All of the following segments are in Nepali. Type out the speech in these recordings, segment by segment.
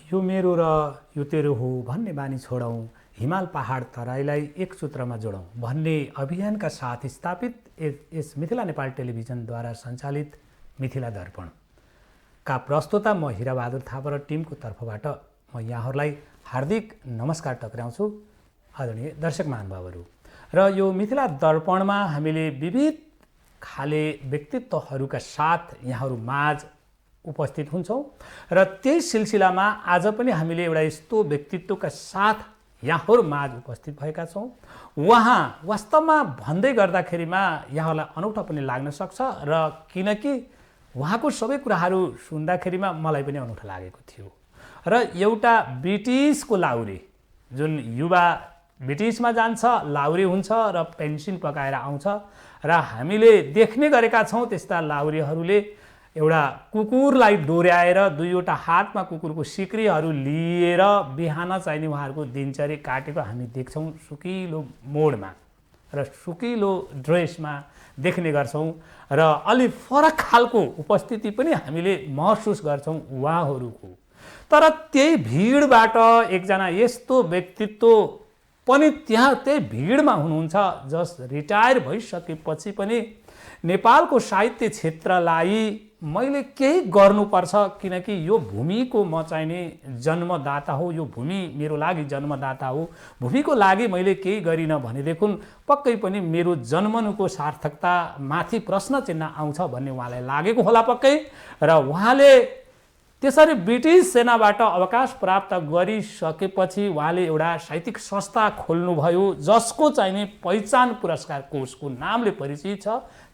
यो मेरो र यो तेरो हो भन्ने बानी छोडौँ, हिमाल पहाड तराईलाई एक सूत्रमा जोडौँ भन्ने अभियानका साथ स्थापित यस मिथिला नेपाल टेलिभिजनद्वारा सञ्चालित मिथिला दर्पण का प्रस्तोता म हिराबहादुर थापा र टिमको तर्फबाट म यहाँहरूलाई हार्दिक नमस्कार टक्राउँछु आदरणीय दर्शक महानुभावहरू। र यो मिथिला दर्पणमा हामीले विविध खाले व्यक्तित्वहरूका साथ यहाँहरू माझ उपस्थित हुन्छौँ र त्यही सिलसिलामा आज पनि हामीले एउटा यस्तो व्यक्तित्वका साथ यहाँहरू माझ उपस्थित भएका छौँ। उहाँ वास्तवमा भन्दै गर्दाखेरिमा यहाँहरूलाई अनौठो पनि लाग्न सक्छ र किनकि उहाँको सबै कुराहरू सुन्दाखेरिमा मलाई पनि अनौठो लागेको थियो। र एउटा ब्रिटिसको लाउरे जुन युवा ब्रिटिसमा जान्छ, लाउरे हुन्छ र पेन्सन पकाएर आउँछ र हामीले देख्ने गरेका छौँ त्यस्ता लाउरेहरूले एउटा कुकुरलाई डोर्याएर दुईवटा हातमा कुकुरको सिक्रीहरू लिएर बिहान चाहिने उहाँहरूको दिनचर्या काटेको हामी देख्छौँ सुकिलो मोडमा र सुकिलो ड्रेसमा देख्ने गर्छौँ र अलि फरक खालको उपस्थिति पनि हामीले महसुस गर्छौँ उहाँहरूको। तर त्यही भिडबाट एकजना यस्तो व्यक्तित्व पनि त्यही भिडमा हुनुहुन्छ जस रिटायर भइसकेपछि पनि नेपालको साहित्य क्षेत्रलाई मैले केही गर्नुपर्छ किनकि यो भूमिको म चाहिने जन्मदाता हो, यो भूमि मेरो लागि जन्मदाता हो, भूमिको लागि मैले केही गरिनँ भनेदेखि पक्कै पनि मेरो जन्मनुको सार्थकता माथि प्रश्न चिन्ह आउँछ भन्ने उहाँलाई लागेको होला पक्कै। र उहाँले त्यसरी ब्रिटिस सेनाबाट अवकाश प्राप्त गरिसकेपछि उहाँले एउटा साहित्यिक संस्था खोल्नुभयो जसको चाहिने पहिचान पुरस्कार कोषको नामले परिचित छ,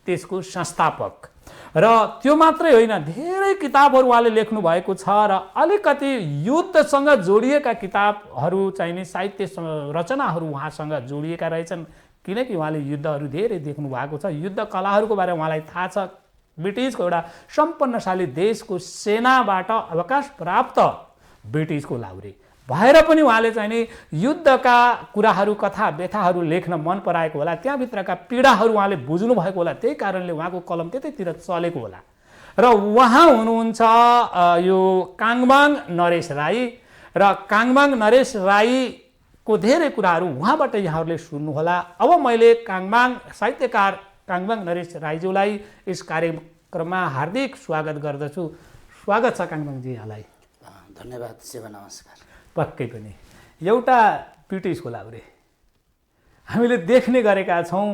त्यसको संस्थापक। र त्यो मात्रै होइन, धेरै किताबहरू उहाँले लेख्नु भएको छ र अलिकति युद्धसँग जोडिएका किताबहरू चाहिने साहित्य रचनाहरू उहाँसँग जोडिएका रहेछन् किनकि उहाँले युद्धहरू धेरै देख्नु भएको छ। युद्ध कलाहरूको बारेमा उहाँलाई थाहा छ। ब्रिटिसको एउटा सम्पन्नशाली देशको सेनाबाट अवकाश प्राप्त ब्रिटिसको लाउरे भएर पनि उहाँले चाहिने युद्धका कुराहरू, कथा व्यथाहरू लेख्न मन पराएको होला, त्यहाँभित्रका पीडाहरू उहाँले बुझ्नु भएको होला, त्यही कारणले उहाँको कलम त्यतैतिर चलेको होला। र उहाँ हुनुहुन्छ यो काङबाङ नरेश राई र काङबाङ नरेश राईको धेरै कुराहरू उहाँबाट यहाँहरूले सुन्नुहोला। अब मैले साहित्यकार काङबाङ नरेश राईज्यूलाई यस कार्यक्रममा हार्दिक स्वागत गर्दछु। स्वागत छ काङबाङजी यहाँलाई। धन्यवाद, सेवा नमस्कार। पक्कै पनि एउटा ब्रिटिसको लाउरे हामीले देख्ने गरेका छौँ।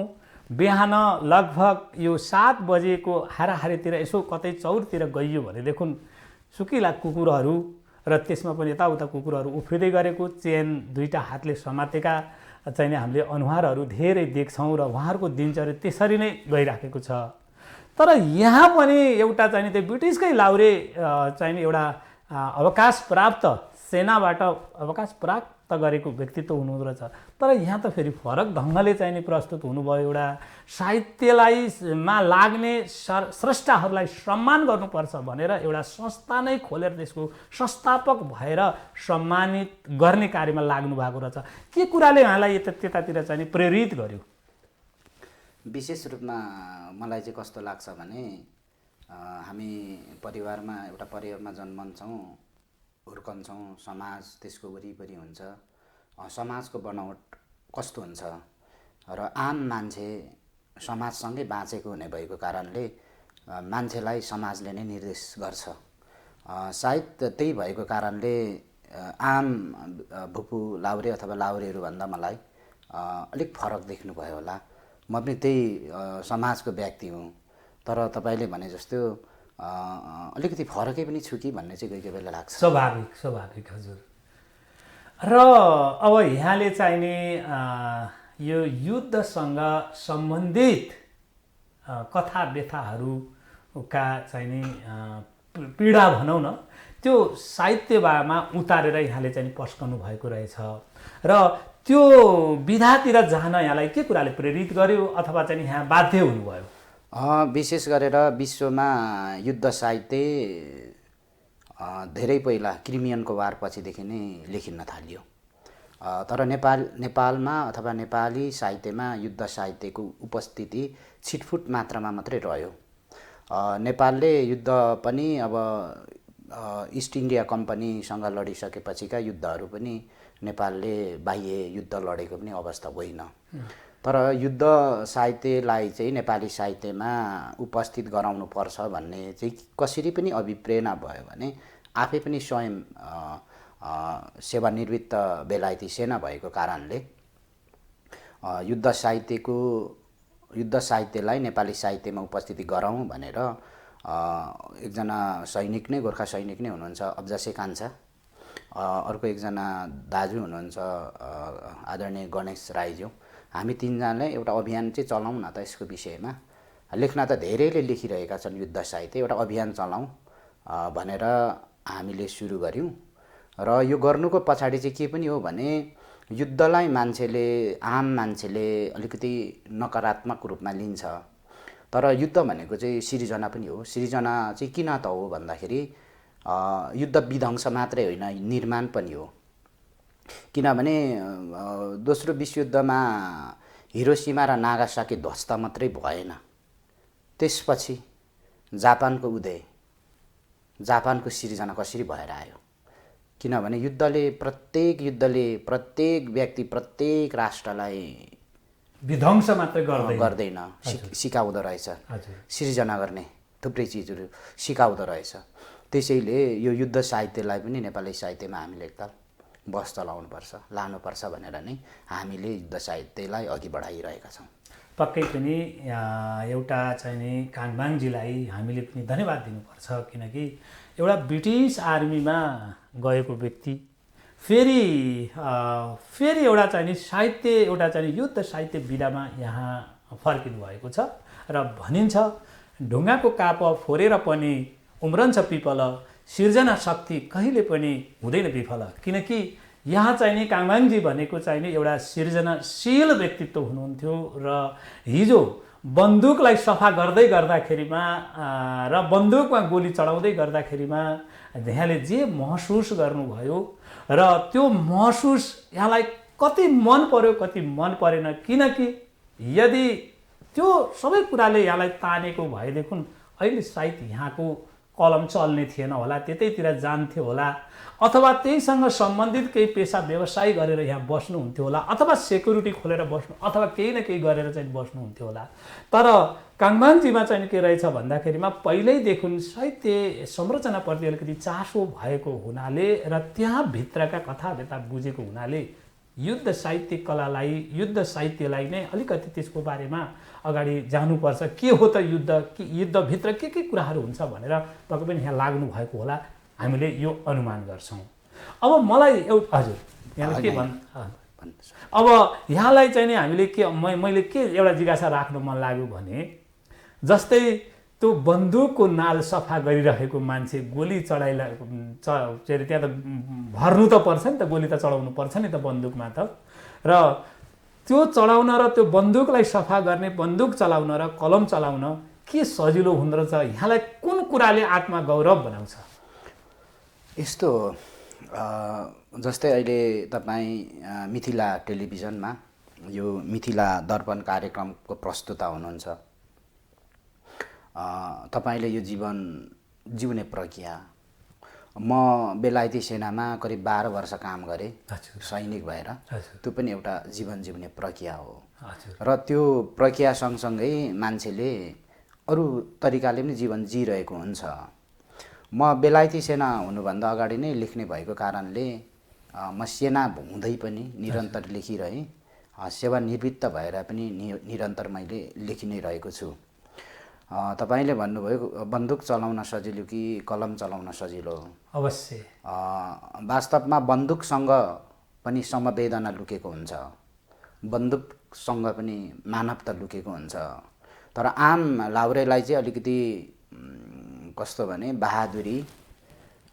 बिहान लगभग यो 7 बजेको हाराहारीतिर यसो कतै चौरतिर गइयो भनेदेखि सुकिला कुकुरहरू र त्यसमा पनि यताउता कुकुरहरू उफ्रिँदै गरेको, चेन दुईटा हातले समातेका चाहिने हामीले अनुहारहरू धेरै देख्छौँ र उहाँहरूको दिनचर्या त्यसरी नै गइराखेको छ। तर यहाँ पनि एउटा चाहिने त्यो ब्रिटिसकै लाउरे चाहिने एउटा अवकाश प्राप्त सेनाबाट अवकाश प्राप्त गरेको व्यक्तित्व हुनुहुँदो रहेछ। तर यहाँ त फेरि फरक ढङ्गले चाहिने प्रस्तुत हुनुभयो। एउटा साहित्यमा लाग्ने स्रष्टाहरूलाई सम्मान गर्नुपर्छ भनेर एउटा संस्था नै खोलेर त्यसको संस्थापक भएर सम्मानित गर्ने कार्यमा लाग्नु भएको रहेछ। के कुराले उहाँलाई त्यतातिर चाहिँ प्रेरित गर्यो? विशेष रूपमा मलाई चाहिँ कस्तो लाग्छ भने हामी एउटा परिवारमा जन्मन्छौँ, हुर्कन्छौँ, समाज त्यसको वरिपरि हुन्छ, समाजको बनावट कस्तो हुन्छ र आम मान्छे समाजसँगै बाँचेको हुने भएको कारणले मान्छेलाई समाजले नै निर्देश गर्छ। सायद त्यही भएको कारणले आम भुपु लाउरे अथवा लाउरेहरूभन्दा मलाई अलिक फरक देख्नुभयो होला। म पनि त्यही समाजको व्यक्ति हुँ, तर तपाईँले भने जस्तो अलिकति फरकै पनि छु कि भन्ने चाहिँ कोही बेला लाग्छ। स्वाभाविक हजुर। र अब यहाँले चाहिने यो युद्धसँग सम्बन्धित कथा व्यथाहरूका चाहिने पीडा भनौँ न, त्यो साहित्यमा उतारेर यहाँले चाहिँ पस्कनु भएको रहेछ। र त्यो विधातिर जान यहाँलाई के कुराले प्रेरित गर्यो अथवा चाहिँ यहाँ बाध्य हुनुभयो? विशेष गरेर विश्वमा युद्ध साहित्य धेरै पहिला क्रिमियनको वारपछिदेखि नै लेखिन थालियो। तर नेपालमा अथवा नेपाली साहित्यमा युद्ध साहित्यको उपस्थिति छिटफुट मात्रामा मात्रै रह्यो। नेपालले युद्ध पनि अब इस्ट इन्डिया कम्पनीसँग लडिसकेपछिका युद्धहरू पनि नेपालले बाह्य युद्ध लडेको पनि अवस्था होइन। तर युद्ध साहित्यलाई चाहिँ नेपाली साहित्यमा उपस्थित गराउनुपर्छ भन्ने चाहिँ कसरी पनि अभिप्रेरणा भयो भने आफै पनि स्वयं सेवानिवृत्त बेलायती सेना भएको कारणले युद्ध साहित्यलाई नेपाली साहित्यमा उपस्थिति गराउँ भनेर एकजना सैनिक नै गोर्खा सैनिक नै हुनुहुन्छ अब्जासे कान्छा, अर्को एकजना दाजु हुनुहुन्छ आदरणीय गणेश राईज्यू, हामी तिनजनाले एउटा अभियान चाहिँ चलाउँ न त यसको विषयमा। लेख्न त धेरैले लेखिरहेका छन् युद्ध साहित्य, एउटा अभियान चलाउँ भनेर हामीले सुरु गऱ्यौँ। र यो गर्नुको पछाडि चाहिँ के पनि हो भने युद्धलाई आम मान्छेले अलिकति नकारात्मक रूपमा लिन्छ, तर युद्ध भनेको चाहिँ सिर्जना पनि हो। सिर्जना चाहिँ किन त हो भन्दाखेरि युद्ध विध्वंस मात्रै होइन, निर्माण पनि हो। किनभने दोस्रो विश्वयुद्धमा हिरोसिमा र नागासाकी ध्वस्त मात्रै भएन, त्यसपछि जापानको उदय, जापानको सिर्जना कसरी भएर आयो। किनभने प्रत्येक व्यक्ति प्रत्येक राष्ट्रलाई विध्वंस मात्रै गर्दैन, सिकाउँदो रहेछ, सिर्जना गर्ने थुप्रै चिजहरू सिकाउँदो रहेछ। त्यसैले यो युद्ध साहित्यलाई पनि नेपाली साहित्यमा हामीले एकताल बस चलाउनुपर्छ, लानुपर्छ भनेर नै हामीले युद्ध साहित्यलाई अघि बढाइरहेका छौँ। पक्कै पनि एउटा चाहिँ नि काङबाङजीलाई हामीले पनि धन्यवाद दिनुपर्छ, किनकि एउटा ब्रिटिस आर्मीमा गएको व्यक्ति फेरि एउटा चाहिँ नि साहित्य, एउटा चाहिँ युद्ध साहित्य विधामा यहाँ फर्किनु भएको छ। र भनिन्छ ढुङ्गाको काप फोरेर पनि उम्रन्छ पिपल, सिर्जना शक्ति कहिले पनि हुँदैन विफल। किनकि यहाँ चाहिँ नि काङबाङजी भनेको चाहिँ नि एउटा सृजनाशील व्यक्तित्व हुनुहुन्थ्यो र हिजो बन्दुकलाई सफा गर्दै गर्दाखेरिमा र बन्दुकमा गोली चढाउँदै गर्दाखेरिमा यहाँले जे महसुस गर्नुभयो र त्यो महसुस यहाँलाई कति मन पर्यो कति मन परेन। किनकि यदि त्यो सबै कुराले यहाँलाई तानेको भएदेखि अहिले सायद यहाँको कलम चल्ने थिएन होला, त्यतैतिर जान्थ्यो होला, अथवा त्यहीसँग सम्बन्धित केही पेसा व्यवसाय गरेर यहाँ बस्नुहुन्थ्यो होला, अथवा सेक्युरिटी खोलेर बस्नु, अथवा केही न केही गरेर चाहिँ बस्नुहुन्थ्यो होला। तर काङबाङजीमा चाहिँ के रहेछ भन्दाखेरिमा पहिल्यैदेखि साहित्य संरचनाप्रति अलिकति चासो भएको हुनाले र त्यहाँ भित्रका कथाव्यथा बुझेको हुनाले युद्ध साहित्य कलालाई, युद्ध साहित्यलाई नै अलिकति त्यसको बारेमा अगाडि जानुपर्छ। के हो त युद्ध, कि युद्धभित्र के कुराहरू हुन्छ भनेर पक्कै पनि यहाँ लाग्नु भएको होला, हामीले यो अनुमान गर्छौँ। अब मलाई हजुर यहाँले के अब यहाँलाई चाहिँ नि हामीले मैले के एउटा जिज्ञासा राख्नु मन लाग्यो भने जस्तै त्यो बन्दुकको नाल सफा गरिरहेको मान्छे गोली चढाइला त्यहाँ त भर्नु त पर्छ नि त, गोली त चढाउनु पर्छ नि त बन्दुकमा त, र त्यो चढाउन र त्यो बन्दुकलाई सफा गर्ने, बन्दुक चलाउन र कलम चलाउन के सजिलो हुँदो रहेछ, यहाँलाई कुन कुराले आत्मगौरव बनाउँछ? यस्तो जस्तै अहिले तपाईँ मिथिला टेलिभिजनमा यो मिथिला दर्पण कार्यक्रमको प्रस्तुता हुनुहुन्छ, तपाईँले यो जीवन जिउने प्रक्रिया, म बेलायती सेनामा करिब 12 वर्ष काम गरेँ सैनिक भएर, त्यो पनि एउटा जीवन जिउने प्रक्रिया हो। र त्यो प्रक्रिया सँगसँगै मान्छेले अरू तरिकाले पनि जीवन जिरहेको हुन्छ। म बेलायती सेना हुनुभन्दा अगाडि नै लेख्ने भएको कारणले म सेना हुँदै पनि निरन्तर लेखिरहेँ, सेवानिवृत्त भएर पनि निरन्तर मैले लेखि नै रहेको छु। तपाईले भन्नुभयो बन्दुक चलाउन सजिलो कि कलम चलाउन सजिलो? अवश्य। वास्तवमा बन्दुकसँग पनि समवेदना लुकेको हुन्छ, बन्दुकसँग पनि मानवता लुकेको हुन्छ। तर आम लाउरेलाई चाहिँ अलिकति कस्तो भने बहादुरी,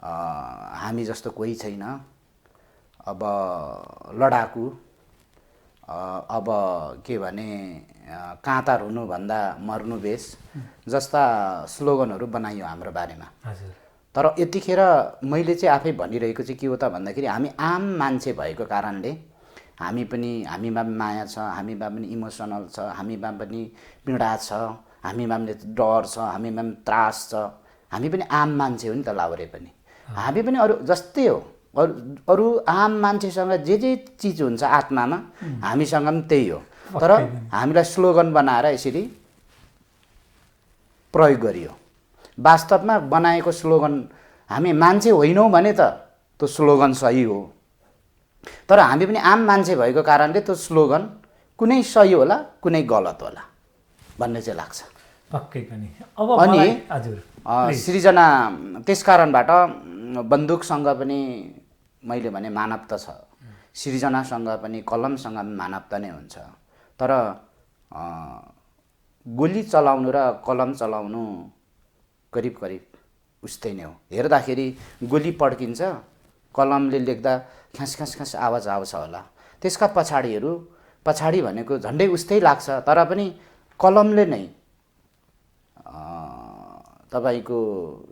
हामी जस्तो कोही छैन, अब लडाकु, अब के भने काँता रुनुभन्दा मर्नु बेस जस्ता स्लोगनहरू बनाइयो हाम्रो बारेमा। तर यतिखेर मैले चाहिँ आफै भनिरहेको चाहिँ के हो त भन्दाखेरि हामी आम मान्छे भएको कारणले हामीमा माया छ, हामीमा पनि इमोसनल छ, हामीमा पनि पीडा छ, हामीमा पनि डर छ, हामीमा पनि त्रास छ, हामी पनि आम मान्छे हो नि त लाउरे पनि। हामी पनि अरू जस्तै हो। अरू आम मान्छेसँग जे चिज हुन्छ आत्मामा हामीसँग पनि त्यही हो। तर हामीलाई स्लोगन बनाएर यसरी प्रयोग गरियो। वास्तवमा बनाएको स्लोगन हामी मान्छे होइनौँ भने त त्यो स्लोगन सही हो, तर हामी पनि आम मान्छे भएको कारणले त्यो स्लोगन कुनै सही होला कुनै गलत होला भन्ने चाहिँ लाग्छ। पक्कै पनि। अब अनि हजुर सृजना त्यस कारणबाट बन्दुकसँग पनि मैले भने मानवता छ, सृजनासँग पनि कलमसँग पनि मानवता नै हुन्छ। तर गोली चलाउनु र कलम चलाउनु करिब करिब उस्तै नै हो। हेर्दाखेरि गोली पड्किन्छ, कलमले लेख्दा ख्यास ख्यास ख्यास आवाज आउँछ होला, त्यसका पछाडि भनेको झन्डै उस्तै लाग्छ, तर पनि कलमले नै तपाईँको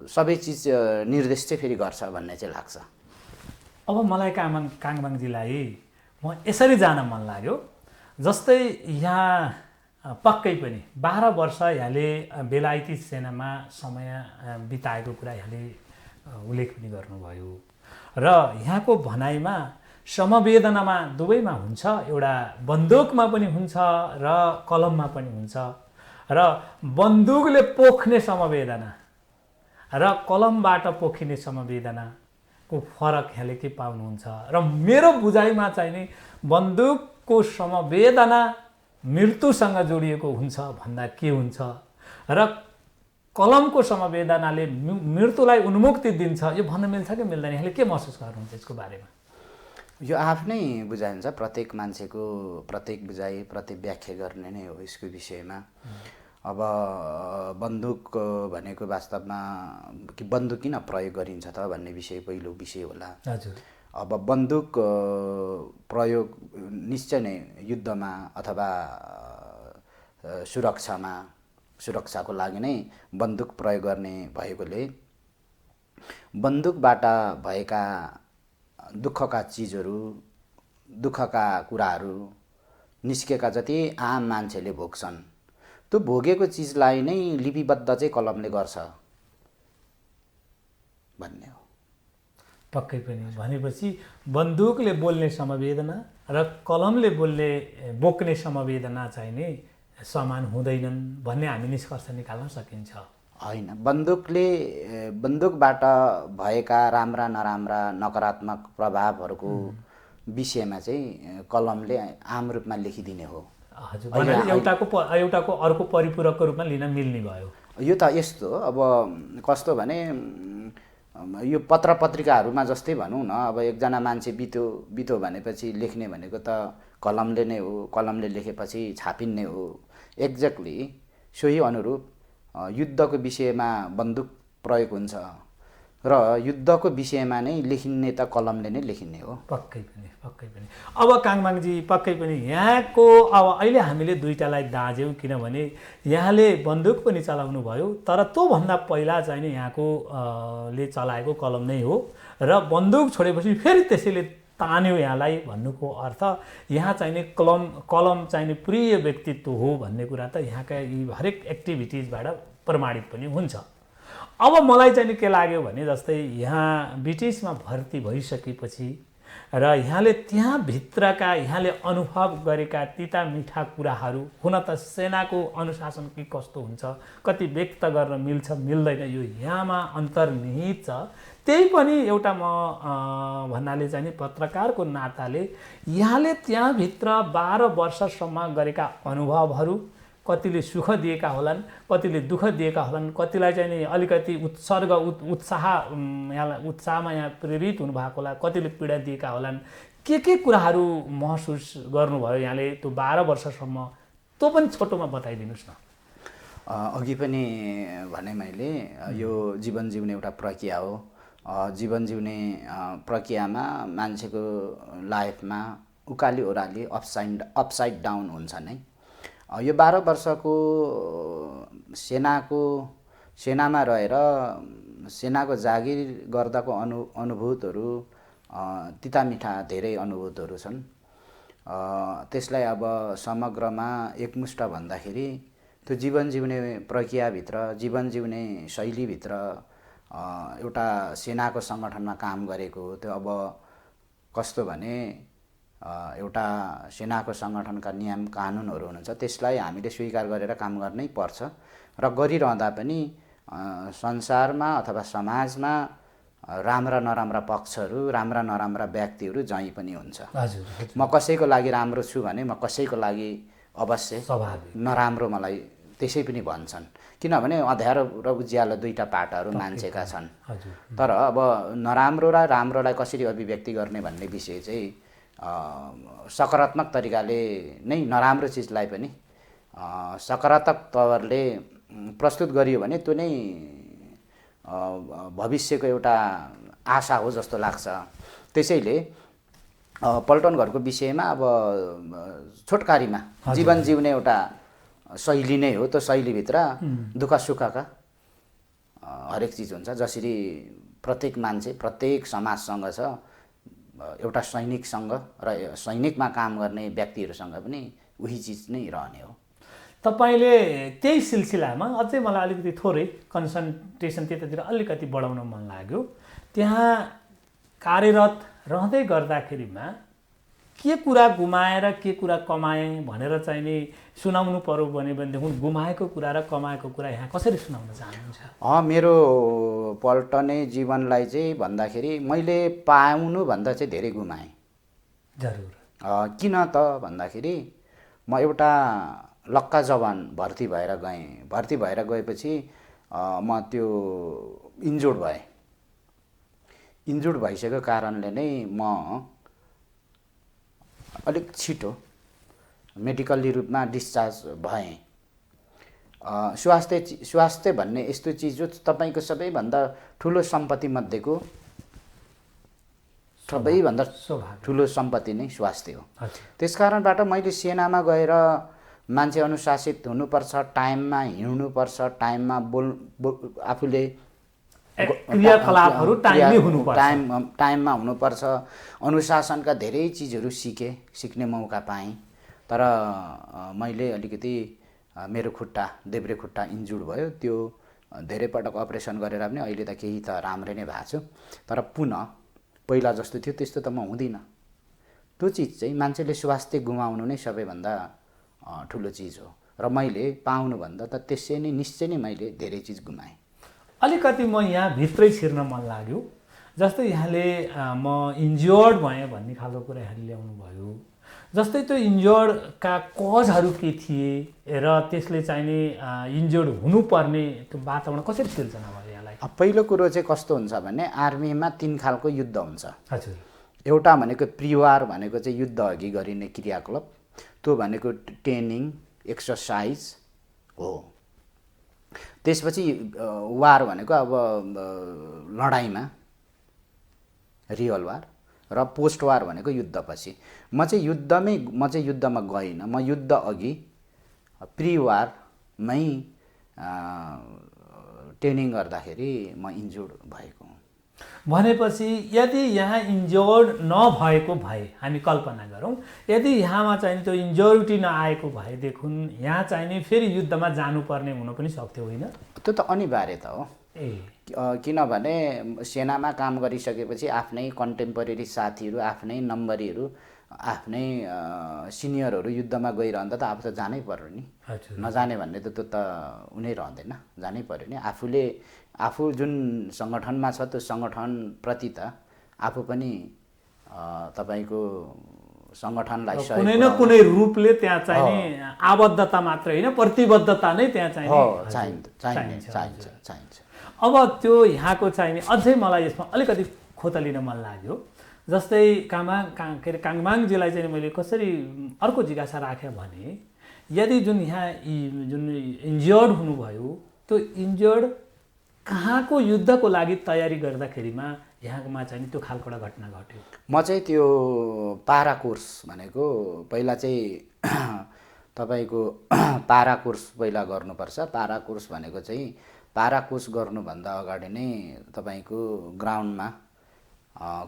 सबै चिज निर्देश चाहिँ फेरि गर्छ भन्ने चाहिँ लाग्छ। अब मलाई काङबाङजीलाई म यसरी जान मन लाग्यो। जस्तै यहाँ पक्कै पनि 12 वर्ष यहाँले बेलायती सेनामा समय बिताएको कुरा यहाँले उल्लेख पनि गर्नुभयो र यहाँको भनाइमा समवेदनामा दुवैमा हुन्छ, एउटा बन्दुकमा पनि हुन्छ र कलममा पनि हुन्छ, र बन्दुकले पोख्ने समवेदना र कलमबाट पोखिने समवेदनाको फरक यहाँले के पाउनुहुन्छ? र मेरो बुझाइमा चाहिँ नि बन्दुकको समवेदना मृत्युसँग जोडिएको हुन्छ भन्दा के हुन्छ र कलमको समवेदनाले मृत्युलाई उन्मुक्ति दिन्छ, यो भन्न मिल्छ कि मिल्दैन? यहाँले के महसुस गर्नुहुन्छ यसको बारेमा? यो आफ्नै बुझाइ हुन्छ, प्रत्येक मान्छेको प्रत्येक बुझाइ प्रत्येक व्याख्या गर्ने नै हो यसको विषयमा। अब बन्दुक भनेको वास्तवमा कि बन्दुक किन प्रयोग गरिन्छ त भन्ने विषय पहिलो विषय होला। हजुर। अब बन्दुक प्रयोग निश्चय नै युद्धमा अथवा सुरक्षाको लागि नै बन्दुक प्रयोग गर्ने भएकोले बन्दुकबाट भएका दुःखका चिजहरू, दुःखका कुराहरू निस्केका जति आम मान्छेले भोग्छन्, त्यो भोगेको चिजलाई नै लिपिबद्ध चाहिँ कलमले गर्छ भन्ने हो। पक्कै पनि। भनेपछि बन्दुकले बोल्ने समवेदना र कलमले बोक्ने समवेदना चाहिँ नि समान हुँदैनन् भन्ने हामी निष्कर्ष निकाल्न सकिन्छ। होइन, बन्दुकबाट भएका राम्रा नराम्रा नकारात्मक प्रभावहरूको विषयमा चाहिँ कलमले आम रूपमा लेखिदिने हो। हजुर, एउटाको अर्को परिपूरकको रूपमा लिन मिल्ने भयो। यो त यस्तो, अब कस्तो भने यो पत्र पत्रिकाहरूमा जस्तै भनौँ न, अब एकजना मान्छे बित्यो भनेपछि लेख्ने भनेको त कलमले नै हो, कलमले लेखेपछि छापिन्ने हो। एक्ज्याक्टली सोही अनुरूप युद्धको विषयमा बन्दुक प्रयोग हुन्छ र युद्धको विषयमा नै लेखिने त कलमले नै लेखिने हो। पक्कै पनि। अब काङबाङजी पक्कै पनि यहाँको अब अहिले हामीले दुईटालाई दाँज्यौँ, किनभने यहाँले बन्दुक पनि चलाउनु भयो, तर त्योभन्दा पहिला चाहिँ नि यहाँको ले चलाएको कलम नै हो र बन्दुक छोडेपछि फेरि त्यसैले तान्यो यहाँलाई भन्नुको अर्थ यहाँ चाहिँ नि कलम चाहिँ नि प्रिय व्यक्तित्व हो भन्ने कुरा त यहाँका यी हरेक एक्टिभिटिजबाट प्रमाणित पनि हुन्छ। अब मलाई चाहिँ नि के लाग्यो भने जस्तै यहाँ ब्रिटिसमा भर्ती भइसकेपछि र यहाँले त्यहाँभित्रका यहाँले अनुभव गरेका तिता मिठा कुराहरू, हुन त सेनाको अनुशासन के कस्तो हुन्छ, कति व्यक्त गर्न मिल्छ मिल्दैन, यो यहाँमा अन्तर्निहित छ। त्यही पनि एउटा म भन्नाले चाहिँ नि पत्रकारको नाताले यहाँले त्यहाँभित्र 12 वर्षसम्म गरेका अनुभवहरू, कतिले सुख दिएका होलान्, कतिले दुःख दिएका होलान्, कतिलाई चाहिँ नि अलिकति उत्साहमा यहाँ प्रेरित हुनुभएको होला, कतिले पीडा दिएका होलान्, के कुराहरू महसुस गर्नुभयो यहाँले त्यो 12 वर्षसम्म, त्यो पनि छोटोमा बताइदिनुहोस् न। अघि पनि भने मैले यो जीवन जिउने एउटा प्रक्रिया हो। जीवन जिउने प्रक्रियामा मान्छेको लाइफमा उकाली ओह्राली अपसाइड डाउन हुन्छ नै। यो 12 वर्षको सेनामा रहेर सेनाको जागिर गर्दाको अनुभूतहरू, त्यसलाई चाहिँ नि हामीले भन्न सक्दैनौँ। तिता मिठा धेरै अनुभूतहरू छन्। त्यसलाई अब समग्रमा एकमुष्ट भन्दाखेरि त्यो जीवन जिउने प्रक्रियाभित्र, जीवन जिउने शैलीभित्र एउटा सेनाको सङ्गठनमा काम गरेको हो। त्यो अब कस्तो भने एउटा सेनाको सङ्गठनका नियम कानुनहरू हुनुहुन्छ, त्यसलाई हामीले स्वीकार गरेर काम गर्नै पर्छ र गरिरहँदा पनि संसारमा अथवा समाजमा राम्रा नराम्रा पक्षहरू, राम्रा नराम्रा व्यक्तिहरू जहीँ पनि हुन्छ। म कसैको लागि राम्रो छु भने म कसैको लागि अवश्य नराम्रो मलाई त्यसै पनि भन्छन्, किनभने अँध्यारो र उज्यालो दुईटा पाटाहरू मान्छेका छन्। तर अब नराम्रो र राम्रोलाई कसरी अभिव्यक्ति गर्ने भन्ने विषय चाहिँ सकारात्मक तरिकाले नै नराम्रो चिजलाई पनि सकारात्मक तवरले प्रस्तुत गरियो भने त्यो नै भविष्यको एउटा आशा हो जस्तो लाग्छ। त्यसैले पल्टन घरको विषयमा अब छोटकारीमा जीवन जिउने एउटा शैली नै हो। त्यो शैलीभित्र दुःख सुखका हरेक चिज हुन्छ। जसरी प्रत्येक मान्छे प्रत्येक समाजसँग छ, एउटा सैनिकसँग र सैनिकमा काम गर्ने व्यक्तिहरूसँग पनि उही चिज नै रहने हो। तपाईँले त्यही सिलसिलामा अझै मलाई अलिकति थोरै कन्सन्ट्रेसन त्यतातिर अलिकति बढाउन मन लाग्यो। त्यहाँ कार्यरत रहँदै गर्दाखेरिमा के कुरा गुमाएर के कुरा कमाएँ भनेर चाहिँ नि सुनाउनु पर्यो भनेदेखि गुमाएको कुरा र कमाएको कुरा यहाँ कसरी सुनाउन चाहनुहुन्छ? मेरो पल्टने जीवनलाई चाहिँ भन्दाखेरि मैले पाउनुभन्दा चाहिँ धेरै गुमाएँ। जरुर। किन त भन्दाखेरि म एउटा लक्का जवान भर्ती भएर गएँ। भर्ती भएर गएपछि म त्यो इन्जुर्ड भएँ। इन्जुर्ड भइसकेको कारणले नै म अलिक छिटो मेडिकल्ली रूपमा डिस्चार्ज भएँ। स्वास्थ्य भन्ने यस्तो चिज हो तपाईँको सबैभन्दा ठुलो सम्पत्ति मध्येको सबैभन्दा ठुलो सम्पत्ति नै स्वास्थ्य हो। त्यस कारणबाट मैले सेनामा गएर मान्छे अनुशासित हुनुपर्छ, टाइममा हिँड्नुपर्छ, टाइममा आफूले क्रियाकलापहरू टाइममा हुनुपर्छ। अनुशासनका धेरै चिजहरू सिक्ने मौका पाएँ। तर मैले अलिकति मेरो खुट्टा देब्रे खुट्टा इन्जुर्ड भयो। त्यो धेरै पटक अपरेसन गरेर पनि अहिले त केही त राम्रै नै भएको छु। तर पुनः पहिला जस्तो थियो त्यस्तो त म हुँदिनँ। त्यो चिज चाहिँ मान्छेले स्वास्थ्य गुमाउनु नै सबैभन्दा ठुलो चिज हो र मैले पाउनुभन्दा त त्यसै नै निश्चय नै मैले धेरै चिज गुमाएँ। अलिकति म यहाँ भित्रै छिर्न मन लाग्यो। जस्तै यहाँले म इन्जर्ड भएँ भन्ने खालको कुरा यहाँले ल्याउनु भयो। जस्तै त्यो इन्जर्डका कजहरू के थिए र त्यसले चाहिँ नि इन्जर्ड हुनुपर्ने त्यो वातावरण कसरी सिर्जना भयो यहाँलाई? पहिलो कुरो चाहिँ कस्तो हुन्छ भने आर्मीमा 3 खालको युद्ध हुन्छ। हजुर। एउटा भनेको प्रिवार भनेको चाहिँ युद्ध अघि गरिने क्रियाकलाप, त्यो भनेको ट्रेनिङ एक्सर्साइज हो। त्यसपछि वार भनेको अब लडाइँमा रियल वार र पोस्ट वार भनेको युद्धपछि। म चाहिँ युद्धमा गइनँ। म युद्ध अघि प्रि वारमै ट्रेनिङ गर्दाखेरि म इन्जुर्ड भएको हुँ। भनेपछि यदि यहाँ इन्जर्ड नभएको भए हामी कल्पना गरौँ, यदि यहाँमा चाहिँ त्यो इन्जर्डी नआएको भएदेखि यहाँ चाहिँ नि फेरि युद्धमा जानुपर्ने हुन पनि सक्थ्यो होइन? त्यो त अनिवार्य त हो। किनभने सेनामा काम गरिसकेपछि आफ्नै कन्टेम्पोरेरी साथीहरू, आफ्नै नम्बरीहरू, आफ्नै सिनियरहरू युद्धमा गइरहँदा त आफू त जानै पर्यो नि। नजाने भन्ने त त्यो त उनी रहँदैन, जानै पर्यो नि। आफू जुन सङ्गठनमा छ त्यो सङ्गठनप्रति त आफू पनि तपाईँको सङ्गठनलाई कुनै न कुनै रूपले त्यहाँ चाहिँ आबद्धता मात्र होइन, प्रतिबद्धता नै त्यहाँ चाहिन्छ। अब त्यो यहाँको चाहिँ अझै मलाई यसमा अलिकति खोतलिन मन लाग्यो। जस्तै काङमाङजीलाई चाहिँ मैले कसरी अर्को जिज्ञासा राखेँ भने यदि यहाँ जुन इन्जर्ड हुनुभयो, त्यो इन्जर्ड कहाँको युद्धको लागि तयारी गर्दाखेरिमा यहाँमा चाहिँ त्यो खालको एउटा घटना घट्यो? म चाहिँ त्यो पारा कोर्स भनेको पहिला चाहिँ तपाईँको पारा कोर्स पहिला गर्नुपर्छ। पारा कोर्स भनेको चाहिँ पारा कोर्स गर्नुभन्दा अगाडि नै तपाईँको ग्राउन्डमा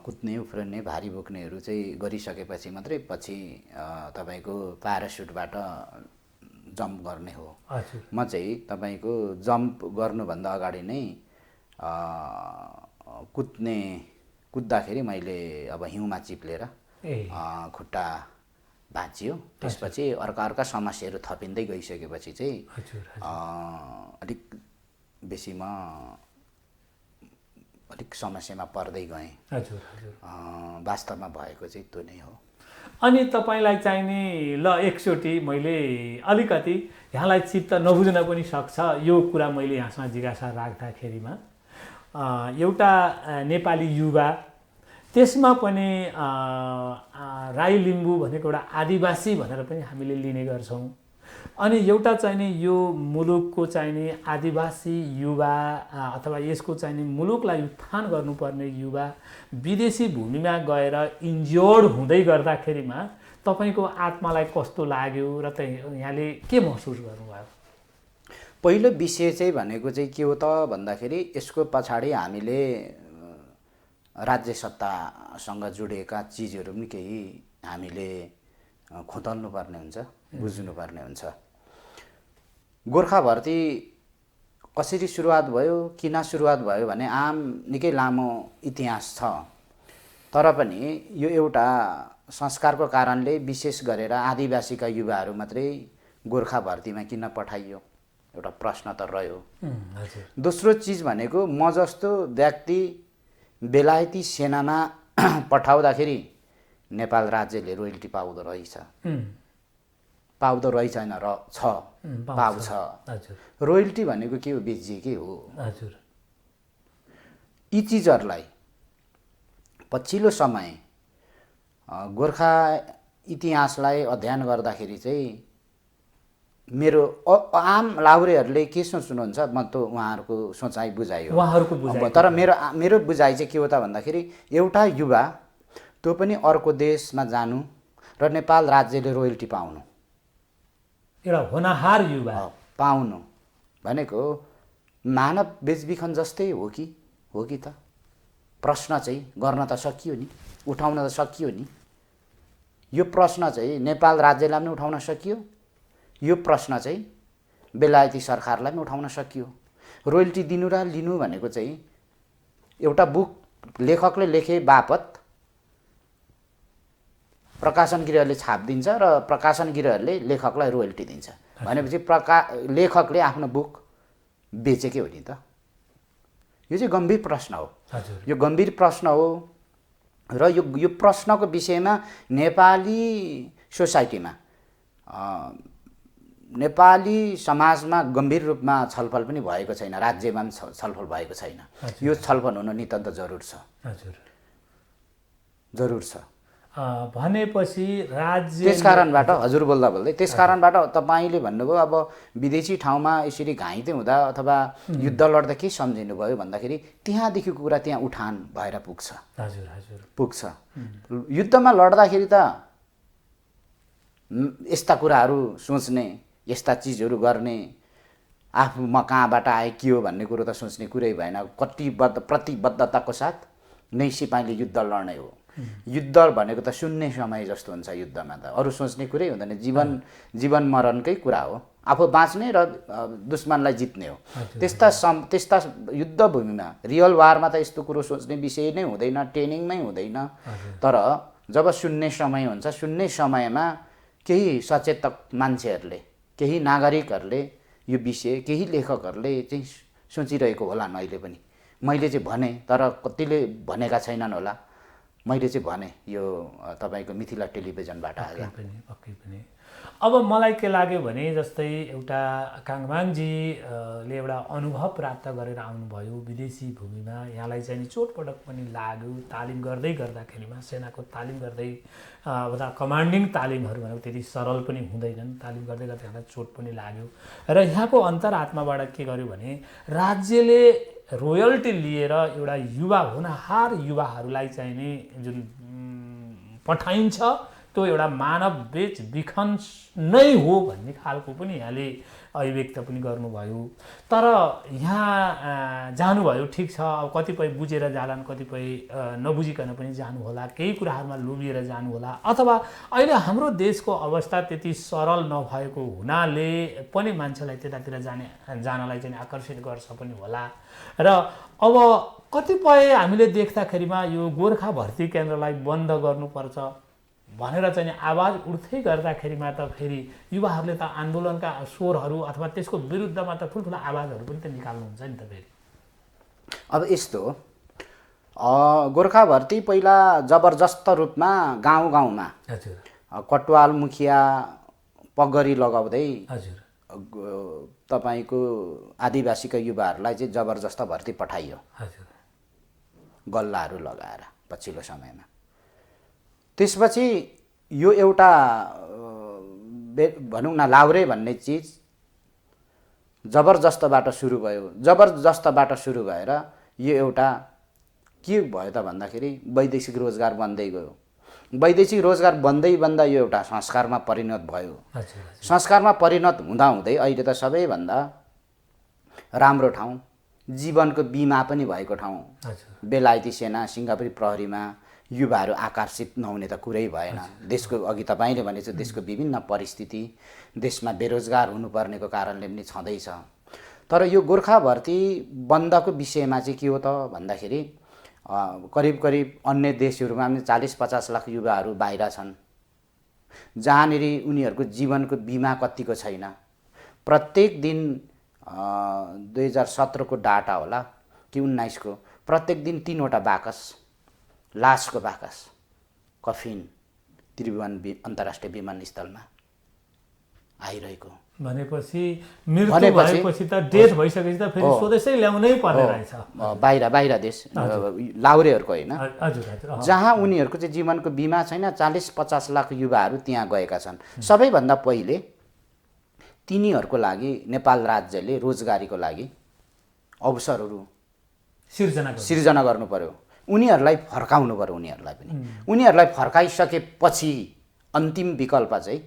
कुद्ने उफ्रने भारी बोक्नेहरू चाहिँ गरिसकेपछि मात्रै पछि तपाईँको प्यारासुटबाट जम्प गर्ने हो। म चाहिँ तपाईँको जम्प गर्नुभन्दा अगाडि नै कुद्दाखेरि मैले अब हिउँमा चिप्लेर खुट्टा भाँचियो। त्यसपछि अर्का समस्याहरू थपिँदै गइसकेपछि चाहिँ अलिक बेसी म अलिक समस्यामा पर्दै गएँ। वास्तवमा भएको चाहिँ त्यो नै हो। अनि तपाईँलाई चाहिने ल एकचोटि मैले अलिकति यहाँलाई चित्त नबुझ्न पनि सक्छ यो कुरा मैले यहाँसँग जिज्ञासा राख्दाखेरिमा एउटा नेपाली युवा त्यसमा पनि राई लिम्बू भनेको एउटा आदिवासी भनेर पनि हामीले लिने गर्छौँ। अनि एउटा चाहिने यो मुलुकको चाहिने आदिवासी युवा अथवा यसको चाहिने मुलुकलाई उत्थान गर्नुपर्ने युवा विदेशी भूमिमा गएर इन्ज्योर्ड हुँदै गर्दाखेरिमा तपाईँको आत्मालाई कस्तो लाग्यो र यहाँले के महसुस गर्नुभयो? पहिलो विषय चाहिँ भनेको चाहिँ के हो त भन्दाखेरि यसको पछाडि हामीले राज्य सत्तासँग जोडिएका चिजहरू पनि केही हामीले खुतल्नुपर्ने हुन्छ, बुझ्नुपर्ने हुन्छ। गोर्खा भर्ती कसरी सुरुवात भयो, किन सुरुवात भयो भने निकै लामो इतिहास छ। तर पनि यो एउटा संस्कारको कारणले विशेष गरेर आदिवासीका युवाहरू मात्रै गोर्खा भर्तीमा किन पठाइयो एउटा प्रश्न त रह्यो। दोस्रो चिज भनेको म जस्तो व्यक्ति बेलायती सेनामा पठाउँदाखेरि नेपाल राज्यले रोयल्टी पाउँदो रहेछ होइन र पाउँछ। रोयल्टी भनेको के हो? बेचिएकै हो। यी चिजहरूलाई पछिल्लो समय गोर्खा इतिहासलाई अध्ययन गर्दाखेरि चाहिँ मेरो आम लाहुरेहरूले के सोच्नुहुन्छ म त उहाँहरूको सोचाइ बुझाइ हो। तर मेरो बुझाइ चाहिँ के हो त भन्दाखेरि एउटा युवा त्यो पनि अर्को देशमा जानु र नेपाल राज्यले रोयल्टी पाउनु, एउटा होनहार युवा पाउनु भनेको मानव बेचबिखन जस्तै हो कि त? प्रश्न चाहिँ गर्न त सकियो नि, उठाउन त सकियो नि। यो प्रश्न चाहिँ नेपाल राज्यलाई पनि उठाउन सकियो, यो प्रश्न चाहिँ बेलायती सरकारलाई पनि उठाउन सकियो। रोयल्टी दिनु र लिनु भनेको चाहिँ एउटा बुक लेखकले लेखे बापत प्रकाशन गृहले छापिदिन्छ र प्रकाशन गृहले लेखकलाई रोयल्टी दिन्छ भनेपछि लेखकले आफ्नो बुक बेचेकै हो नि त? यो चाहिँ गम्भीर प्रश्न हो। यो गम्भीर प्रश्न हो र यो प्रश्नको विषयमा नेपाली सोसाइटीमा नेपाली समाजमा गम्भीर रूपमा छलफल पनि भएको छैन, राज्यमा पनि छलफल भएको छैन। यो छलफल हुन नितान्त जरुर छ। भनेपछि राज्य त्यस कारणबाट हजुर बोल्दा बोल्दै त्यस कारणबाट तपाईँले भन्नुभयो अब विदेशी ठाउँमा यसरी घाइते हुँदा अथवा युद्ध लड्दा के सम्झिनु भयो भन्दाखेरि त्यहाँदेखिको कुरा त्यहाँ उठान भएर पुग्छ। युद्धमा लड्दाखेरि त यस्ता कुराहरू सोच्ने, यस्ता चिजहरू गर्ने, आफू म कहाँबाट आए के हो भन्ने कुरो त सोच्ने कुरै भएन। प्रतिबद्धताको साथ नै सिपाहीले युद्ध लड्ने हो। युद्ध भनेको त शून्य समय जस्तो हुन्छ। युद्धमा त अरू सोच्ने कुरै हुँदैन, जीवन मरणकै कुरा हो। आफू बाँच्ने र दुश्मनलाई जित्ने हो। त्यस्ता युद्ध भूमिमा रियल वारमा त यस्तो कुरो सोच्ने विषय नै हुँदैन, ट्रेनिङमै हुँदैन। तर जब शून्य समय हुन्छ, शून्य समयमा केही सचेतक मान्छेहरूले, केही नागरिकहरूले यो विषय, केही लेखकहरूले चाहिँ सोचिरहेको होला अहिले पनि। मैले चाहिँ भने तर कतिले भनेका छैनन् होला, मैले चाहिँ भने यो तपाईँको मिथिला टेलिभिजनबाट आयो। पक्कै पनि अब मलाई के लाग्यो भने जस्तै एउटा काङमाङजीले एउटा अनुभव प्राप्त गरेर आउनुभयो विदेशी भूमिमा। यहाँलाई चाहिँ नि चोटपटक पनि लाग्यो तालिम गर्दै गर्दाखेरिमा, सेनाको तालिम गर्दै अथवा कमान्डिङ तालिमहरू भनेको त्यति सरल पनि हुँदैनन्। तालिम गर्दै गर्दा यहाँलाई चोट पनि लाग्यो र यहाँको अन्तरात्माबाट के गर्यो भने राज्यले रोयल्टी लिएर एउटा युवा होनहार युवाहरूलाई चाहिँ नि जुन पठाइन्छ त्यो एउटा मानव बेचबिखन नै हो भन्ने खालको पनि यहाँले अभिव्यक्त पनि गर्नुभयो। तर यहाँ जानुभयो ठिक छ, अब कतिपय बुझेर जालान्, कतिपय नबुझिकन पनि जानु होला, केही कुराहरूमा लोभिएर जानु होला, अथवा अहिले हाम्रो देशको अवस्था त्यति सरल नभएको हुनाले पनि मान्छेलाई त्यतातिर जानलाई चाहिँ आकर्षित गर्छ पनि होला। र अब कतिपय हामीले देख्दाखेरिमा यो गोर्खा भर्ती केन्द्रलाई बन्द गर्नुपर्छ भनेर चाहिँ आवाज उठ्दै गर्दाखेरिमा त फेरि युवाहरूले त आन्दोलनका स्वरहरू अथवा त्यसको विरुद्धमा त ठुल्ठुला आवाजहरू पनि त निकाल्नुहुन्छ नि त फेरि। अब यस्तो गोर्खा भर्ती पहिला जबरजस्त रूपमा गाउँ गाउँमा हजुर कटुवाल मुखिया पगरी लगाउँदै हजुर तपाईँको आदिवासीका युवाहरूलाई चाहिँ जबरजस्त भर्ती पठाइयो हजुर गल्लाहरू लगाएर पछिल्लो समयमा। त्यसपछि यो एउटा भनौँ न लाउरे भन्ने चिज जबरजस्तबाट सुरु भयो। जबरजस्तबाट सुरु भएर यो एउटा के भयो त भन्दाखेरि वैदेशिक रोजगार बन्दै गयो। वैदेशिक रोजगार बन्दै बन्दा यो एउटा संस्कारमा परिणत भयो। संस्कारमा परिणत हुँदाहुँदै अहिले त सबैभन्दा राम्रो ठाउँ, जीवनको बिमा पनि भएको ठाउँ, बेलायती सेना सिङ्गापुरी प्रहरीमा युवाहरू आकर्षित नहुने त कुरै भएन। देशको अघि तपाईँले भनेको देशको विभिन्न परिस्थिति, देशमा बेरोजगार हुनुपर्नेको कारणले पनि छँदैछ। तर यो गोर्खा भर्ती बन्दको विषयमा चाहिँ के हो त भन्दाखेरि करिब करिब अन्य देशहरूमा पनि 40-50 लाख युवाहरू बाहिर छन्, जहाँनिर उनीहरूको जीवनको बिमा कतिको छैन। प्रत्येक दिन 2017 को डाटा होला कि 19 को, प्रत्येक दिन 3वटा बाकस, लासको बाकस, कफिन त्रिभुवन अन्तर्राष्ट्रिय विमानस्थलमा आइरहेको भनेपछि मृत्यु भएपछि त डेथ भइसकेपछि त फेरि स्वदेशै ल्याउनै पर्ने रहेछ। बाहिर देश लाउरेहरूको होइन, हजुर हजुर, जहाँ उनीहरूको चाहिँ जीवनको बिमा छैन। 40-50 लाख युवाहरू त्यहाँ गएका छन्। सबैभन्दा पहिले तिनीहरूको लागि नेपाल राज्यले रोजगारीको लागि अवसरहरू सिर्जना गर्नु पर्यो। उनीहरूलाई फर्काउनु पर्यो। उनीहरूलाई फर्काइसकेपछि अन्तिम विकल्प चाहिँ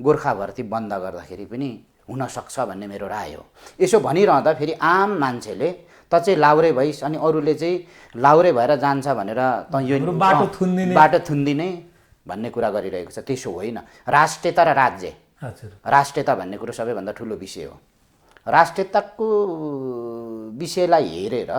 गोर्खा भर्ती बन्द गर्दाखेरि पनि हुनसक्छ भन्ने मेरो राय हो। यसो भनिरहँदा फेरि आम मान्छेले त चाहिँ लाउरे भइस् अनि अरूले चाहिँ लाउरे भएर जान्छ भनेर त यो बाटो थुन्दिने भन्ने कुरा गरिरहेको छ। त्यसो होइन। राष्ट्रियता र राज्य, राष्ट्रियता भन्ने कुरो सबैभन्दा ठुलो विषय हो। राष्ट्रियताको विषयलाई हेरेर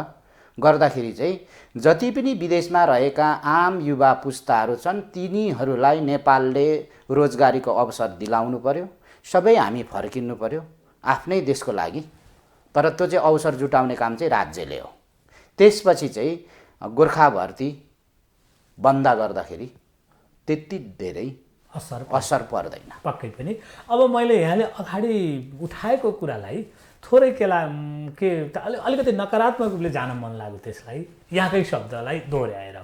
गर्दाखेरि चाहिँ जति पनि विदेशमा रहेका आम युवा पुस्ताहरू छन् तिनीहरूलाई नेपालले रोजगारीको अवसर दिलाउनु पर्यो। सबै हामी फर्किनु पर्यो आफ्नै देशको लागि। तर त्यो चाहिँ अवसर जुटाउने काम चाहिँ राज्यले हो। त्यसपछि चाहिँ गोर्खा भर्ती बन्द गर्दाखेरि त्यति धेरै असर पर्दैन पक्कै पनि। अब मैले यहाँले अगाडि उठाएको कुरालाई थोरै अलिकति नकारात्मक रूपले जान मन लाग्यो, त्यसलाई यहाँकै शब्दलाई दोहोऱ्याएर।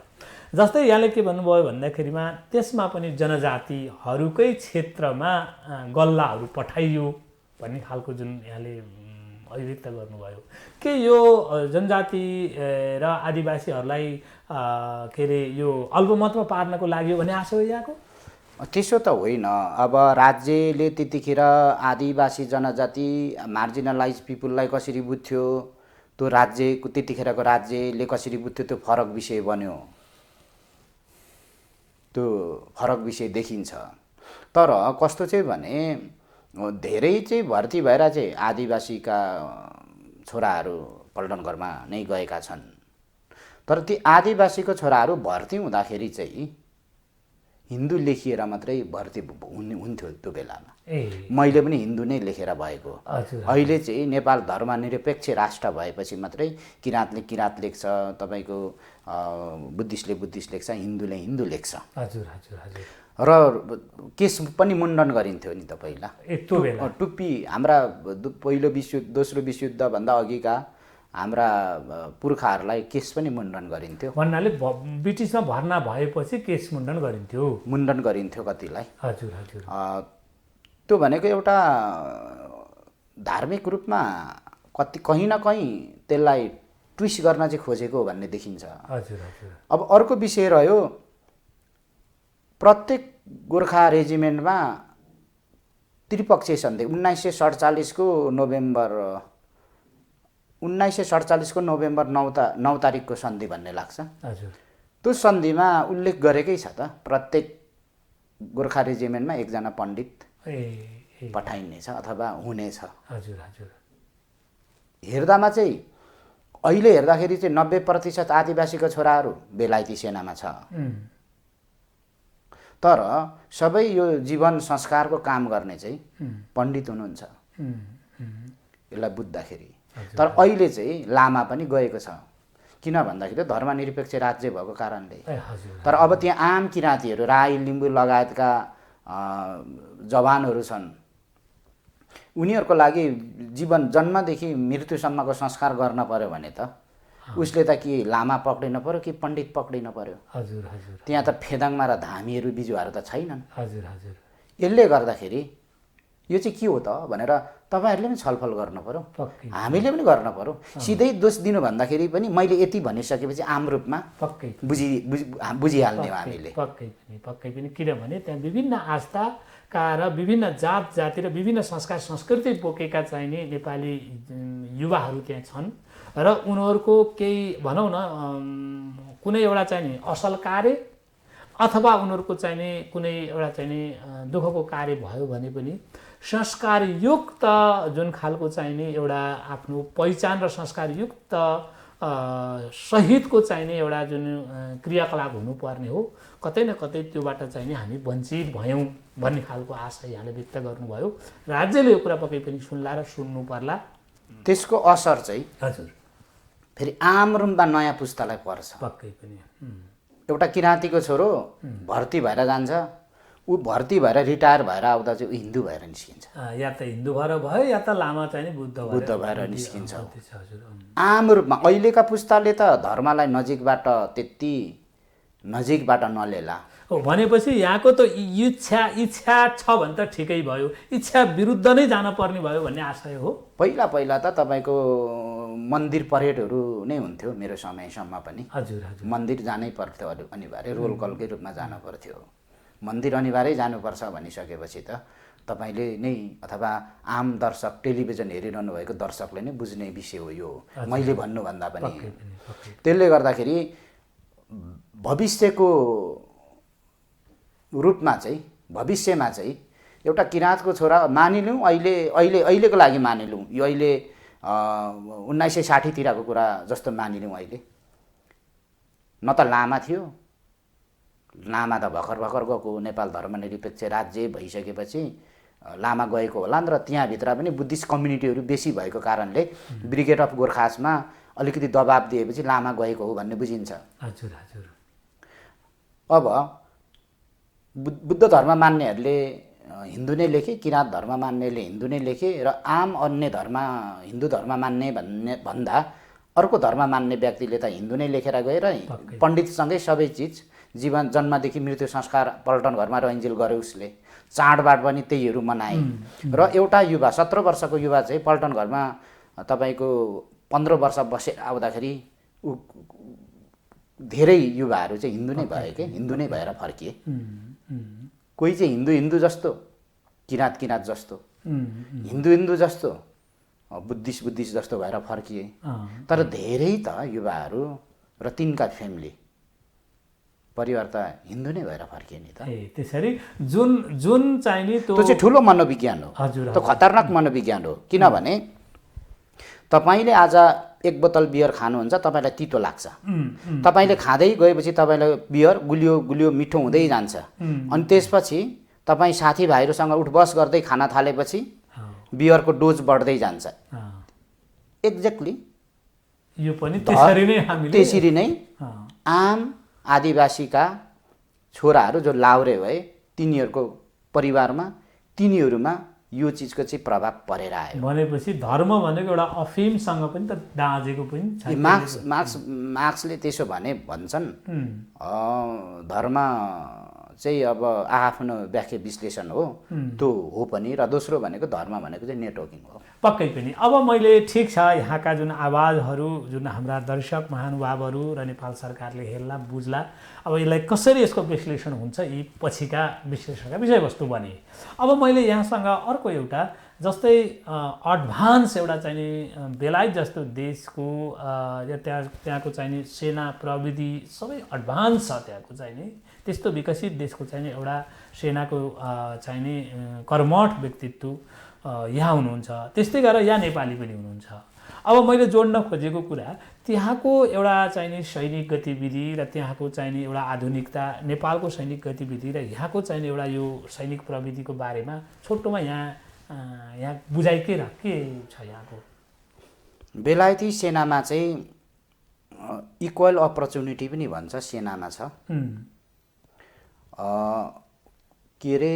जस्तै यहाँले के भन्नुभयो भन्दाखेरिमा त्यसमा पनि जनजातिहरूकै क्षेत्रमा गल्लाहरू पठाइयो भन्ने खालको जुन यहाँले अभिव्यक्त गर्नुभयो, के यो जनजाति र आदिवासीहरूलाई के अरे यो अल्पमतमा पार्नको लागि हो भन्ने आशा हो यहाँको? त्यसो त होइन। अब राज्यले त्यतिखेर आदिवासी जनजाति मार्जिनलाइज पिपुललाई कसरी बुझ्थ्यो, त्यो राज्यको त्यतिखेरको राज्यले कसरी बुझ्थ्यो, त्यो फरक विषय बन्यो। त्यो फरक विषय देखिन्छ। तर कस्तो चाहिँ भने धेरै चाहिँ भर्ती भएर चाहिँ आदिवासीका छोराहरू पल्टन घरमा नै गएका छन्। तर ती आदिवासीको छोराहरू भर्ती हुँदाखेरि चाहिँ हिन्दू लेखिएर मात्रै भर्ती हुन्थ्यो त्यो बेलामा। मैले पनि हिन्दू नै लेखेर भएको। अहिले चाहिँ नेपाल धर्मनिरपेक्ष राष्ट्र भएपछि मात्रै किराँतले किराँत लेख्छ, तपाईँको बुद्धिस्टले बुद्धिस्ट लेख्छ, हिन्दूले हिन्दू लेख्छ। हजुर हजुर हजुर। र केस पनि मुण्डन गरिन्थ्यो नि त पहिला। टुप्पी हाम्रा पहिलो विश्वयुद्ध दोस्रो विश्वयुद्धभन्दा अघिका हाम्रा पुर्खाहरूलाई केस पनि मुण्डन गरिन्थ्यो। भन्नाले ब्रिटिसमा भर्ना भएपछि केस मुण्डन गरिन्थ्यो कतिलाई। हजुर हजुर। त्यो भनेको एउटा धार्मिक रूपमा कहीँ न कहीँ त्यसलाई ट्विस्ट गर्न चाहिँ खोजेको भन्ने देखिन्छ। हजुर हजुर। अब अर्को विषय रह्यो, प्रत्येक गोर्खा रेजिमेन्टमा त्रिपक्षीय सन्धि 1947को नोभेम्बर 9 तारिकको सन्धि भन्ने लाग्छ। हजुर। त्यो सन्धिमा उल्लेख गरेकै छ त, प्रत्येक गोर्खा रेजिमेन्टमा एकजना पण्डित पठाइनेछ अथवा हुनेछ। हजुर हजुर। हेर्दामा चाहिँ अहिले हेर्दाखेरि चाहिँ 90% आदिवासीको छोराहरू बेलायती सेनामा छ। तर सबै यो जीवन संस्कारको काम गर्ने चाहिँ पण्डित हुनुहुन्छ यसलाई बुझ्दाखेरि। तर अहिले चाहिँ लामा पनि गएको छ, किन भन्दाखेरि धर्मनिरपेक्ष राज्य भएको कारणले। तर अब त्यहाँ आम किराँतीहरू, राई, लिम्बू लगायतका जवानहरू छन्, उनीहरूको लागि जीवन जन्मदेखि मृत्युसम्मको संस्कार गर्न पर्यो भने त उसले त कि लामा पक्रिन पर्यो कि पण्डित पक्रिन पर्यो। हजुर हजुर। त्यहाँ त फेदाङमा र धामीहरू बिजुवाहरू त छैनन्। हजुर हजुर। यसले गर्दाखेरि यो चाहिँ के हो त भनेर तपाईँहरूले पनि छलफल गर्नु पर्यो, हामीले पनि गर्न पर्यो। सिधै दोष दिनु भन्दाखेरि पनि मैले यति भनिसकेपछि आम रूपमा बुझिहाल्ने हो हामीले। पक्कै पनि किनभने त्यहाँ विभिन्न आस्थाका र विभिन्न जात जाति र विभिन्न संस्कार संस्कृति बोकेका चाहिने नेपाली युवाहरू त्यहाँ छन् र उनीहरूको केही भनौँ न कुनै एउटा चाहिने असल कार्य अथवा उनीहरूको चाहिने कुनै एउटा चाहिने दुःखको कार्य भयो भने पनि संस्कारयुक्त जुन खालको चाहिने एउटा आफ्नो पहिचान र संस्कारयुक्त सहितको चाहिने एउटा जुन क्रियाकलाप हुनुपर्ने हो, कतै न कतै त्योबाट चाहिने हामी वञ्चित भयौँ भन्ने खालको आशा यहाँले व्यक्त गर्नुभयो। राज्यले यो कुरा पक्कै पनि सुन्ला र सुन्नु पर्ला। त्यसको असर चाहिँ हजुर फेरि आम रूपमा नयाँ पुस्तालाई पर्छ। पक्कै पनि एउटा किराँतीको छोरो भर्ती भएर जान्छ, ऊ भर्ती भएर रिटायर भएर आउँदा चाहिँ ऊ हिन्दू भएर निस्किन्छ, या त हिन्दू भएर भयो या त लामा चाहिँ बुद्ध भएर निस्किन्छ। आम रूपमा अहिलेका पुस्ताले त धर्मलाई त्यति नजिकबाट नलेला। भनेपछि यहाँको त इच्छा छ भने त ठिकै भयो, इच्छा विरुद्ध नै जान पर्ने भयो भन्ने आशय हो। पहिला त तपाईँको मन्दिर परेडहरू नै हुन्थ्यो मेरो समयसम्म पनि। हजुर हजुर। मन्दिर जानै पर्थ्यो, अनिवार्य रोल कलकै रूपमा जानु पर्थ्यो। मन्दिर अनिवार्य जानुपर्छ भनिसकेपछि त तपाईँले नै अथवा आम दर्शक, टेलिभिजन हेरिरहनु भएको दर्शकले नै बुझ्ने विषय हो यो, मैले भन्नुभन्दा पनि। त्यसले गर्दाखेरि भविष्यको रूपमा चाहिँ भविष्यमा चाहिँ एउटा किराँतको छोरा मानिलिउँ, अहिलेको लागि मानिलिउँ, यो अहिले 1960तिरको कुरा जस्तो मानिलिउँ। अहिले न त लामा थियो, लामा त भर्खर गएको, नेपाल धर्मनिरपेक्ष राज्य भइसकेपछि लामा गएको होला र त्यहाँभित्र पनि बुद्धिस्ट कम्युनिटीहरू बेसी भएको कारणले ब्रिगेड अफ गोर्खासमा अलिकति दबाब दिएपछि लामा गएको हो भन्ने बुझिन्छ। हजुर हजुर। अब बुद्ध धर्म मान्नेहरूले हिन्दू नै लेखे, किराँत धर्म मान्नेले हिन्दू नै लेखे र आम अन्य धर्म हिन्दू धर्म मान्ने भन्दा अर्को धर्म मान्ने व्यक्तिले त हिन्दू नै लेखेर गएर पण्डितसँगै सबै चिज जीवन जन्मदेखि मृत्यु संस्कार पल्टन घरमा रइन्जिल गरे, उसले चाडबाड पनि त्यहीहरू मनाए। र एउटा युवा 17 वर्षको युवा चाहिँ पल्टन घरमा तपाईँको 15 वर्ष बसेर आउँदाखेरि धेरै युवाहरू चाहिँ हिन्दू नै भए के, हिन्दू नै भएर फर्किए। कोही चाहिँ हिन्दू जस्तो, किराँत जस्तो, हिन्दू जस्तो, बुद्धिस्ट जस्तो भएर फर्किए। तर धेरै त युवाहरू र तिनका फ्यामिली परिवार त हिन्दू नै भएर फर्किए नि त। त्यसरी जुन चाहिने त्यो चाहिँ ठुलो मनोविज्ञान हो, त्यो खतरनाक मनोविज्ञान हो। किनभने तपाईँले आज एक बोतल बियर खानुहुन्छ, तपाईँलाई तितो लाग्छ, तपाईँले खाँदै गएपछि तपाईँलाई बियर गुलियो मिठो हुँदै जान्छ, अनि त्यसपछि तपाईँ साथीभाइहरूसँग उठबस गर्दै खान थालेपछि बियरको डोज बढ्दै जान्छ। एक्ज्याक्टली यो पनि त्यसरी नै आम आदिवासीका छोराहरू जो लाउरे भए तिनीहरूको परिवारमा तिनीहरूमा यो चिजको चाहिँ प्रभाव परेर आयो। भनेपछि धर्म भनेको एउटा अफिमसँग पनि त दाँजेको पनि छ। मार्क्सले त्यसो भन्छन्, धर्म चाहिँ अब आफ्नो व्याख्या विश्लेषण हो, त्यो हो पनि। र दोस्रो भनेको धर्म भनेको चाहिँ नेटवर्किङ हो। पक्कै पनि। अब मैले ठिक छ, यहाँका जुन आवाजहरू, जुन हाम्रा दर्शक महानुभावहरू र नेपाल सरकारले हेर्ला बुझ्ला, अब यसलाई कसरी यसको विश्लेषण हुन्छ, यी पछिका विश्लेषणका विषयवस्तु बने। अब मैले यहाँसँग अर्को एउटा जस्तै एडभान्स एउटा चाहिँ नि बेलायत जस्तो देशको त्यहाँको चाहिँ नि सेना प्रविधि सबै एडभान्स छ त्यहाँको चाहिँ नि, त्यस्तो विकसित देशको चाहिँ नि एउटा सेनाको चाहिँ नि कर्मठ व्यक्तित्व यहाँ हुनुहुन्छ। त्यस्तै गरेर यहाँ नेपाली पनि हुनुहुन्छ। अब मैले जोड्न खोजेको कुरा त्यहाँको एउटा चाहिँ नि सैनिक गतिविधि र त्यहाँको चाहिँ नि एउटा आधुनिकता, नेपालको सैनिक गतिविधि र यहाँको चाहिँ नि एउटा यो सैनिक प्रविधिको बारेमा छोटोमा यहाँ बुझाइ के छ यहाँको? बेलायती सेनामा चाहिँ इक्वल अपर्च्युनिटी पनि भन्छ सेनामा छ। के अरे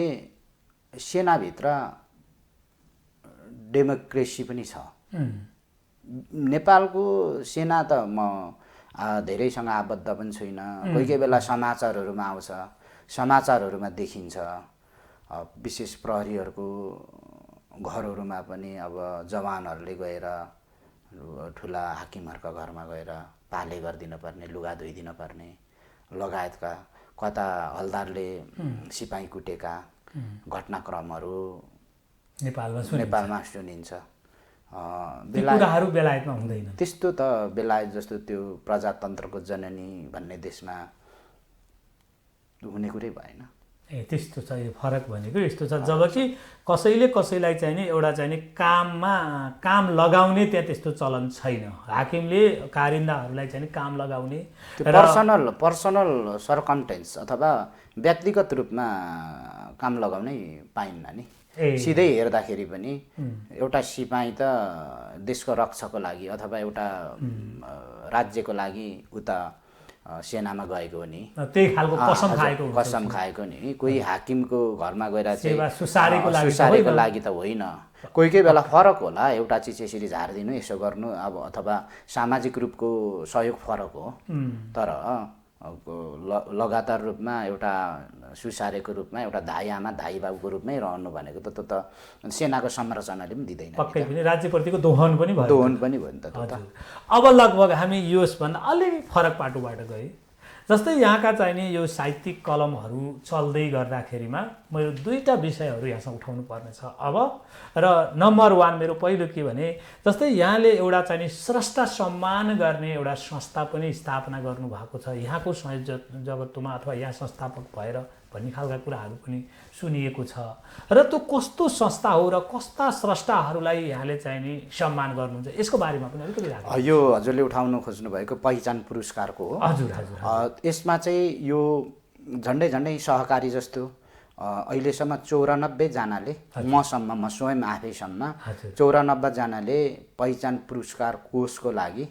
सेनाभित्र डेमोक्रेसी पनि छ। नेपालको सेना त म धेरैसँग आबद्ध पनि छैन। कोही कोही बेला समाचारहरूमा आउँछ, समाचारहरूमा देखिन्छ विशेष प्रहरीहरूको घरहरूमा पनि अब जवानहरूले गएर ठुला हाकिमहरूका घरमा गएर पाले गरिदिन पर्ने, लुगा धोइदिन पर्ने लगायतका कता हलदारले सिपाही कुटेका घटनाक्रमहरू नेपालमा सुनिन्छ। कुराहरू बेलायतमा हुँदैन। त्यस्तो त बेलायत जस्तो त्यो प्रजातन्त्रको जननी भन्ने देशमा हुने कुरै भएन। त्यस्तो छ, यो फरक भनेको यस्तो छ। जबकि कसैले कसैलाई चाहिँ नि एउटा चाहिँ नि काम लगाउने त्यहाँ त्यस्तो चलन छैन। हाकिमले कारिन्दाहरूलाई चाहिँ नि काम लगाउने पर्सनल सर्कमटेन्स अथवा व्यक्तिगत रूपमा काम लगाउनै पाइन्न नि। सिधै हेर्दाखेरि पनि एउटा सिपाही त देशको रक्षाको लागि अथवा एउटा राज्यको लागि उता सेनामा गएको हो नि, त्यही खालको कसम खाएको नि। कोही हाकिमको घरमा गएर चाहिँ सुसारेको लागि त होइन। कोही कोही बेला फरक होला, एउटा चिज यसरी झारिदिनु यसो गर्नु अब, अथवा सामाजिक रूपको सहयोग फरक हो। तर लगातार रूपमा एउटा सुसारेको रूपमा एउटा धाई आमा धाई बाबुको रूपमै रहनु भनेको त त्यो त सेनाको संरचनाले पनि दिँदैन। पक्कै पनि राज्यप्रतिको दोहन पनि भयो नि त। अब लगभग हामी यसभन्दा अलिक फरक पाटोबाट गए। जस्तै यहाँका चाहिँ नि यो साहित्यिक कलमहरू चल्दै गर्दाखेरिमा मैले दुईवटा विषयहरू यहाँसँग उठाउनु पर्नेछ अब। र नम्बर 1 मेरो पहिलो के भने, जस्तै यहाँले एउटा चाहिँ नि स्रष्टा सम्मान गर्ने एउटा संस्था पनि स्थापना गर्नुभएको छ यहाँको संयोजकत्वमा, अथवा यहाँ संस्थापक भएर भन्ने खालका कुराहरू पनि सुनिएको छ। र त्यो कस्तो संस्था हो र कस्ता स्रष्टाहरूलाई यहाँले चाहिँ नि सम्मान गर्नुहुन्छ, यसको बारेमा पनि अलिकति राख्नु। यो हजुरले उठाउन खोज्नु भएको पहिचान पुरस्कारको हो। हजुर। यसमा चाहिँ यो झन्डै सहकारी जस्तो अहिलेसम्म 94 जनाले, म स्वयं आफैसम्म 94 जनाले पहिचान पुरस्कार कोषको लागि,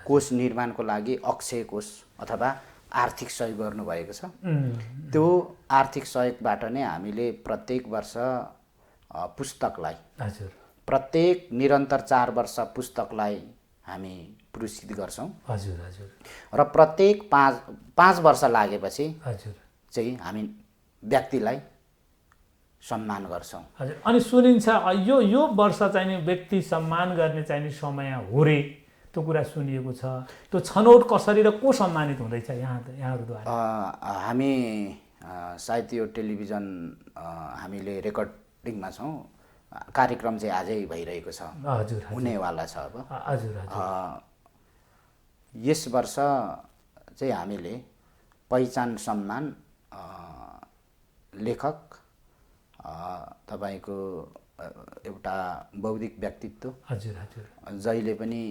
कोष निर्माणको लागि अक्षय कोष अथवा आर्थिक सहयोग गर्नुभएको छ। त्यो आर्थिक सहयोगबाट नै हामीले प्रत्येक वर्ष पुस्तकलाई, प्रत्येक निरन्तर 4 वर्ष पुस्तकलाई हामी पुरस्कृत गर्छौँ। र प्रत्येक 5 वर्ष लागेपछि चाहिँ हामी व्यक्तिलाई सम्मान गर्छौँ। अनि सुनिन्छ यो वर्ष चाहिँ नि व्यक्ति सम्मान गर्ने चाहिँ नि समय हो रे, त्यो कुरा सुनिएको छ। त्यो छनौट कसरी र को सम्मानित हुँदैछ यहाँहरूद्वारा? हामी सायद यो टेलिभिजन हामीले रेकर्डिङमा छौँ, कार्यक्रम चाहिँ आजै भइरहेको छ, हुनेवाला छ अब। यस वर्ष चाहिँ हामीले पहिचान सम्मान लेखक, तपाईँको एउटा बौद्धिक व्यक्तित्व, जहिले पनि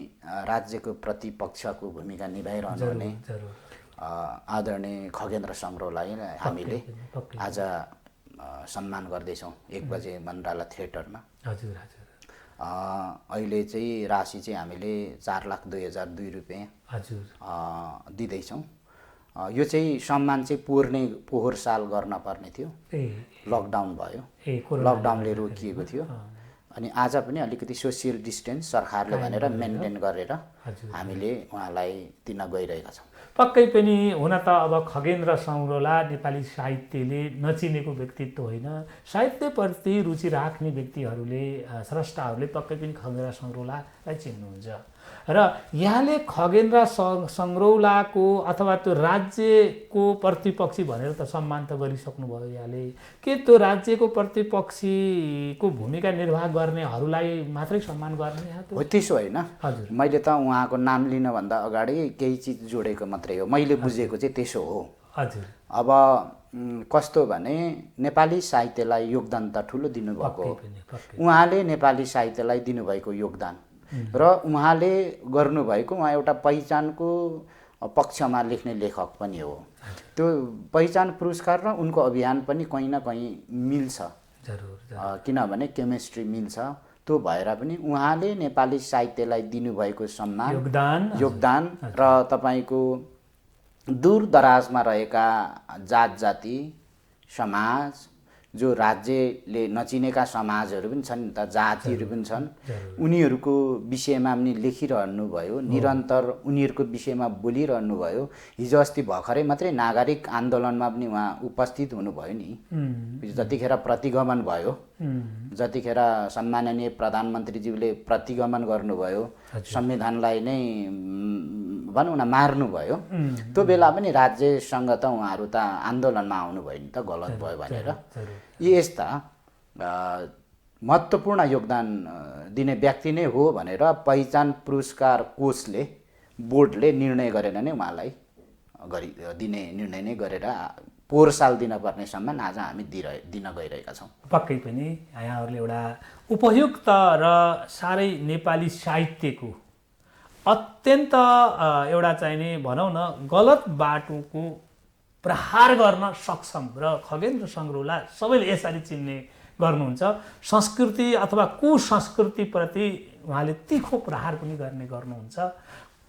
राज्यको प्रतिपक्षको भूमिका निभाइरहनु हुने आदरणीय खगेन्द्र समरोलाई हामीले आज सम्मान गर्दैछौँ 1 बजे मनडाला थिएटरमा। अहिले चाहिँ राशि चाहिँ हामीले 4,02,002 रुपियाँ दिँदैछौँ। यो चाहिँ सम्मान चाहिँ पोहोर साल गर्न पर्ने थियो, लकडाउन भयो, लकडाउनले रोकिएको थियो। अनि आज पनि अलिकति सोसियल डिस्टेन्स सरकारले भनेर मेन्टेन गरेर हामीले उहाँलाई दिन गइरहेका छौँ। पक्कै पनि हुन त अब खगेन्द्र सौरोला नेपाली साहित्यले नचिनेको व्यक्तित्व होइन। साहित्यप्रति रुचि राख्ने व्यक्तिहरूले स्रष्टाहरूले पक्कै पनि खगेन्द्र सौरोलालाई चिन्नुहुन्छ र यहाँले खगेन्द्र सौरोलाको अथवा त्यो राज्यको प्रतिपक्षी भनेर त सम्मान त गरिसक्नुभयो यहाँले। के त्यो राज्यको प्रतिपक्षीको भूमिका निर्वाह गर्नेहरूलाई मात्रै सम्मान गर्ने यहाँ हो त्यसो होइन। हजुर, मैले त उहाँको नाम लिनभन्दा अगाडि केही चिज जोडेको मात्रै हो। मैले बुझेको चाहिँ त्यसो हो। हजुर, अब कस्तो भने नेपाली साहित्यलाई योगदान त ठुलो दिनुभएको हो। उहाँले नेपाली साहित्यलाई दिनुभएको योगदान र उहाँले गर्नुभएको उहाँ एउटा पहिचानको पक्षमा लेख्ने लेखक पनि हो। त्यो पहिचान पुरस्कार र उनको अभियान पनि कहीँ न कहीँ मिल्छ। जरुर, किनभने केमिस्ट्री मिल्छ। त्यो भएर पनि उहाँले नेपाली साहित्यलाई दिनुभएको सम्मान योगदान र तपाईँको दूर दराजमा रहेका जात जाति समाज, जो राज्यले नचिनेका समाजहरू पनि छन् त, जातिहरू पनि छन्, उनीहरूको विषयमा पनि लेखिरहनु भयो। निरन्तर उनीहरूको विषयमा बोलिरहनु भयो। हिजो अस्ति भर्खरै मात्रै नागरिक आन्दोलनमा पनि उहाँ उपस्थित हुनुभयो नि। जतिखेर प्रतिगमन भयो, जतिखेर सम्माननीय प्रधानमन्त्रीज्यूले प्रतिगमन गर्नुभयो, संविधानलाई नै भनौँ न मार्नुभयो, त्यो बेला पनि राज्यसँग त उहाँहरू त आन्दोलनमा आउनुभयो नि त, गलत भयो भनेर। यस्ता महत्त्वपूर्ण योगदान दिने व्यक्ति नै हो भनेर पहिचान पुरस्कार कोषले, बोर्डले निर्णय गरेर नै उहाँलाई दिने निर्णय नै गरेर पोहोर साल दिनपर्ने सम्मान आज हामी दिन गइरहेका छौँ। पक्कै पनि यहाँहरूले एउटा उपयुक्त र साह्रै नेपाली साहित्यको अत्यन्त एउटा चाहिने भनौँ न गलत बाटोको प्रहार गर्न सक्षम र खगेन्द्र सौरोला सबैले यसरी चिन्ने गर्नुहुन्छ। संस्कृति अथवा कुसंस्कृतिप्रति उहाँले तीखो प्रहार पनि गर्नुहुन्छ।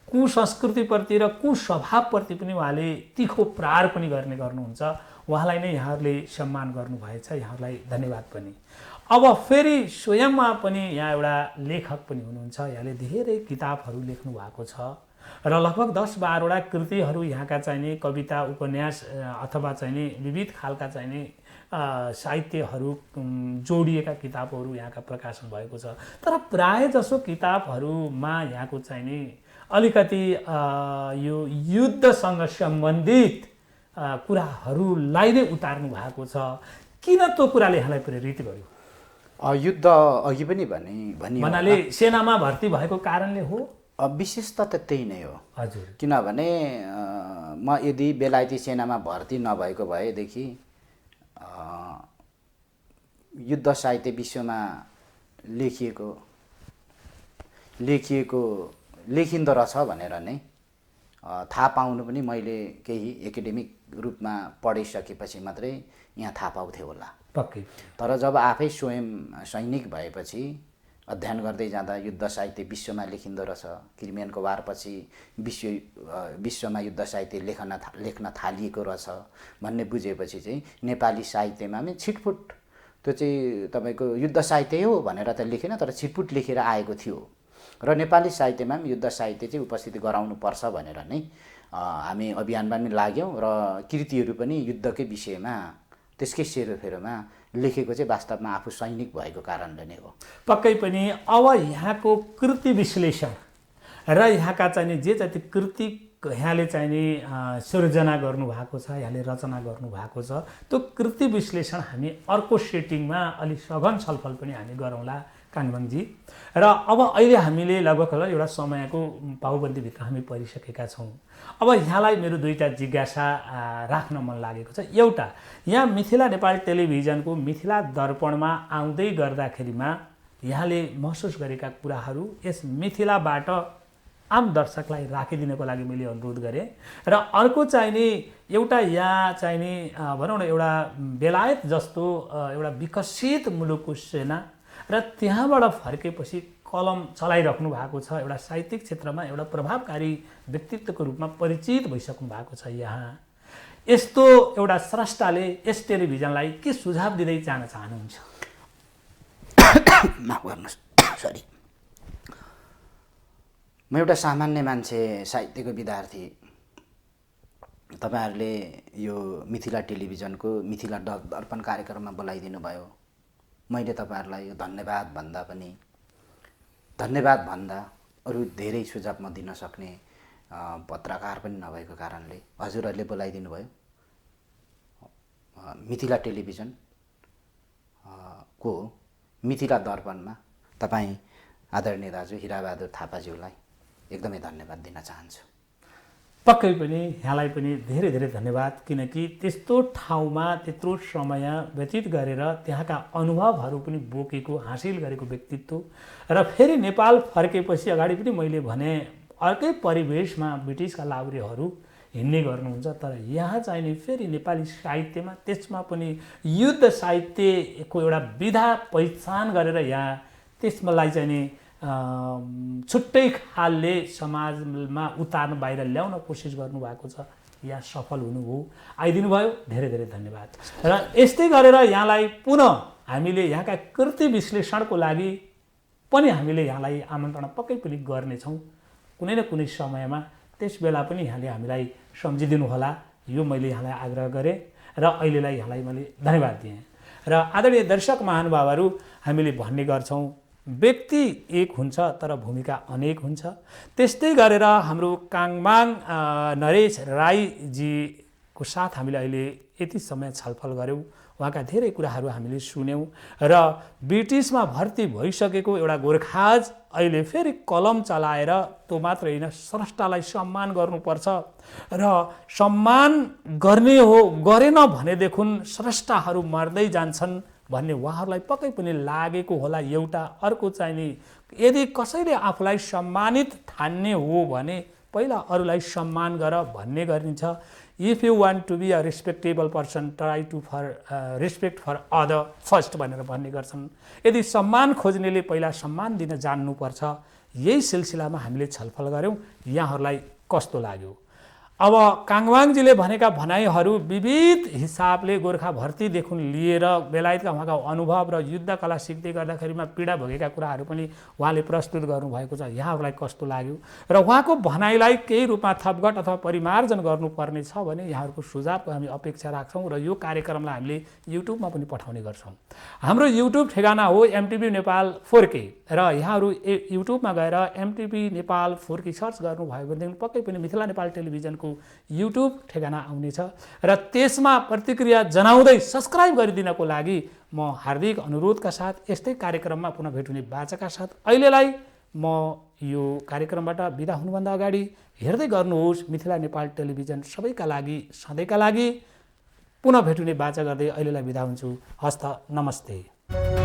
कुसंस्कृतिप्रति र कुस्वभावप्रति पनि उहाँले तीखो प्रहार पनि गर्नुहुन्छ। उहाँलाई नै यहाँहरूले सम्मान गर्नुभएछ, यहाँहरूलाई धन्यवाद पनि। अब फेरि स्वयंमा पनि यहाँ एउटा लेखक पनि हुनुहुन्छ। यहाँले धेरै किताबहरू लेख्नु भएको छ र लगभग 10-12वटा कृतिहरू यहाँका चाहिने कविता, उपन्यास अथवा चाहिने विविध खालका चाहिने साहित्यहरू जोडिएका किताबहरू यहाँका प्रकाशन भएको छ। तर प्राय जसो किताबहरूमा यहाँको चाहिने अलिकति यो युद्धसँग सम्बन्धित कुराहरूलाई नै उतार्नु भएको छ। किन त्यो कुराले यहाँलाई प्रेरित गर्यो? युद्ध अघि पनि भन्नाले सेनामा भर्ती भएको कारणले हो? विशेषता त त्यही नै हो। हजुर, किनभने म यदि बेलायती सेनामा भर्ती नभएको भएदेखि युद्ध साहित्य विश्वमा लेखिँदो रहेछ भनेर नै थाहा पाउनु पनि मैले केही एकाडेमिक रूपमा पढिसकेपछि मात्रै यहाँ थाहा पाउँथे होला। पक्कै। तर जब आफै स्वयं सैनिक भएपछि अध्ययन गर्दै जाँदा युद्ध साहित्य विश्वमा लेखिँदो रहेछ, क्रिमियनको वारपछि विश्वमा युद्ध साहित्य लेख्न थालिएको रहेछ भन्ने बुझेपछि चाहिँ नेपाली साहित्यमा पनि छिटफुट त्यो चाहिँ तपाईँको युद्ध साहित्य हो भनेर त लेखेन, तर छिटफुट लेखेर आएको थियो र नेपाली साहित्यमा पनि युद्ध साहित्य चाहिँ उपस्थित गराउनुपर्छ भनेर नै हामी अभियानमा पनि लाग्यौँ र कृतिहरू पनि युद्धकै विषयमा त्यसकै सेरोफेरोमा लेखेको चाहिँ वास्तवमा आफू सैनिक भएको कारणले नै हो। पक्कै पनि। अब यहाँको कृति विश्लेषण र यहाँका चाहिने जे जति कृति यहाँले चाहिने सृजना गर्नुभएको छ, यहाँले रचना गर्नुभएको छ, त्यो कृति विश्लेषण हामी अर्को सेटिङमा अलिक सघन छलफल पनि हामी गरौँला काङबाङजी। र अब अहिले हामीले लगभग एउटा समयको पाउबन्दीभित्र हामी परिसकेका छौँ। अब यहाँलाई मेरो दुईवटा जिज्ञासा राख्न मन लागेको छ। एउटा, यहाँ मिथिला नेपाल टेलिभिजनको मिथिला दर्पणमा आउँदै गर्दाखेरिमा यहाँले महसुस गरेका कुराहरू यस मिथिलाबाट आम दर्शकलाई राखिदिनको लागि मैले अनुरोध गरेँ। र अर्को चाहिने एउटा यहाँ चाहिने भनौँ न एउटा बेलायत जस्तो एउटा विकसित मुलुकको सेना र त्यहाँबाट फर्केपछि कलम चलाइराख्नु भएको छ, एउटा साहित्यिक क्षेत्रमा एउटा प्रभावकारी व्यक्तित्वको रूपमा परिचित भइसक्नु भएको छ। यहाँ यस्तो एउटा स्रष्टाले यस टेलिभिजनलाई के सुझाव दिँदै जान चाहनुहुन्छ? माफ गर्नुहोस्, सरी, म एउटा सामान्य मान्छे, साहित्यको विद्यार्थी, तपाईँहरूले यो मिथिला टेलिभिजनको मिथिला दर्पण कार्यक्रममा बोलाइदिनु भयो। मैले तपाईँहरूलाई यो धन्यवाद भन्दा अरू धेरै सुझाव म दिन सक्ने पत्रकार पनि नभएको कारणले हजुरहरूले बोलाइदिनु भयो। मिथिला टेलिभिजन को मिथिला दर्पणमा तपाईँ आदरणीय दाजु हिराबहादुर थापाज्यूलाई एकदमै धन्यवाद दिन चाहन्छु। पक्कै पनि यहाँलाई पनि धेरै धेरै धन्यवाद, किनकि त्यस्तो ठाउँमा त्यत्रो समय व्यतीत गरेर त्यहाँका अनुभवहरू पनि बोकेको हासिल गरेको व्यक्तित्व र फेरि नेपाल फर्केपछि अगाडि पनि मैले भने अर्कै परिवेशमा ब्रिटिसका लाहुरेहरू हिँड्ने गर्नुहुन्छ, तर यहाँ चाहिँ नि फेरि नेपाली साहित्यमा त्यसमा पनि युद्ध साहित्यको एउटा विधा पहिचान गरेर यहाँ त्यसलाई चाहिँ नि छुट्टै खालले समाजमा उतार्न बाहिर ल्याउन कोसिस गर्नुभएको छ। यहाँ सफल हुनुभयो, आइदिनु भयो, धेरै धेरै धन्यवाद। र यस्तै गरेर यहाँलाई पुनः हामीले यहाँका कृति विश्लेषणको लागि पनि हामीले यहाँलाई आमन्त्रणा पक्कै पनि गर्नेछौँ कुनै न कुनै समयमा। त्यस बेला पनि यहाँले हामीलाई सम्झिदिनु होला, यो मैले यहाँलाई आग्रह गरेँ र अहिलेलाई यहाँलाई मैले धन्यवाद दिएँ। र आदरणीय दर्शक महानुभावहरू, हामीले भन्ने गर्छौँ व्यक्ति एक हुन्छ तर भूमिका अनेक हुन्छ। त्यस्तै गरेर हाम्रो काङमाङ नरेश राईजीको साथ हामीले अहिले यति समय छलफल गऱ्यौँ। उहाँका धेरै कुराहरू हामीले सुन्यौँ र ब्रिटिसमा भर्ती भइसकेको एउटा गोर्खाज अहिले फेरि कलम चलाएर त्यो मात्र होइन, स्रष्टालाई सम्मान गर्नुपर्छ र सम्मान गर्ने हो, गरेन भनेदेखि स्रष्टाहरू मर्दै जान्छन् भन्ने उहाँहरूलाई पक्कै पनि लागेको होला। एउटा अर्को चाहिँ नि यदि कसैले आफूलाई सम्मानित ठान्ने हो भने पहिला अरूलाई सम्मान गर भन्ने गरिन्छ। If you want to be a respectable person try to respect for other first भनेर भन्ने गर्छन्। यदि सम्मान खोज्नेले पहिला सम्मान दिन जान्नुपर्छ। यही सिलसिलामा हामीले छलफल गऱ्यौँ। यहाँहरूलाई कस्तो लाग्यो? अब काङवाङजीले भनेका भनाइहरू विविध हिसाबले गोर्खा भर्तीदेखि लिएर बेलायतका उहाँका अनुभव र युद्ध कला सिक्दै गर्दाखेरिमा पीडा भोगेका कुराहरू पनि उहाँले प्रस्तुत गर्नुभएको छ। यहाँहरूलाई कस्तो लाग्यो र उहाँको भनाइलाई केही रूपमा थपघट अथवा परिमार्जन गर्नुपर्ने छ भने यहाँहरूको सुझावको हामी अपेक्षा राख्छौँ र यो कार्यक्रमलाई हामीले युट्युबमा पनि पठाउने गर्छौँ। हाम्रो युट्युब ठेगाना हो एमटिभी नेपाल 4K र यहाँहरू युट्युबमा गएर एमटिभी नेपाल 4K सर्च गर्नुभयो भनेदेखि पक्कै पनि मिथिला नेपाल टेलिभिजनको युट्युब ठेगाना आउनेछ र त्यसमा प्रतिक्रिया जनाउँदै सब्स्क्राइब गरिदिनको लागि म हार्दिक अनुरोधका साथ यस्तै कार्यक्रममा पुनः भेट हुने बाचाका साथ अहिलेलाई म यो कार्यक्रमबाट बिदा हुनुभन्दा अगाडि हेर्दै गर्नुहोस् मिथिला नेपाल टेलिभिजन सबैका लागि सधैँका लागि पुनः भेट हुने बाचा गर्दै अहिलेलाई बिदा हुन्छु। हस्त नमस्ते।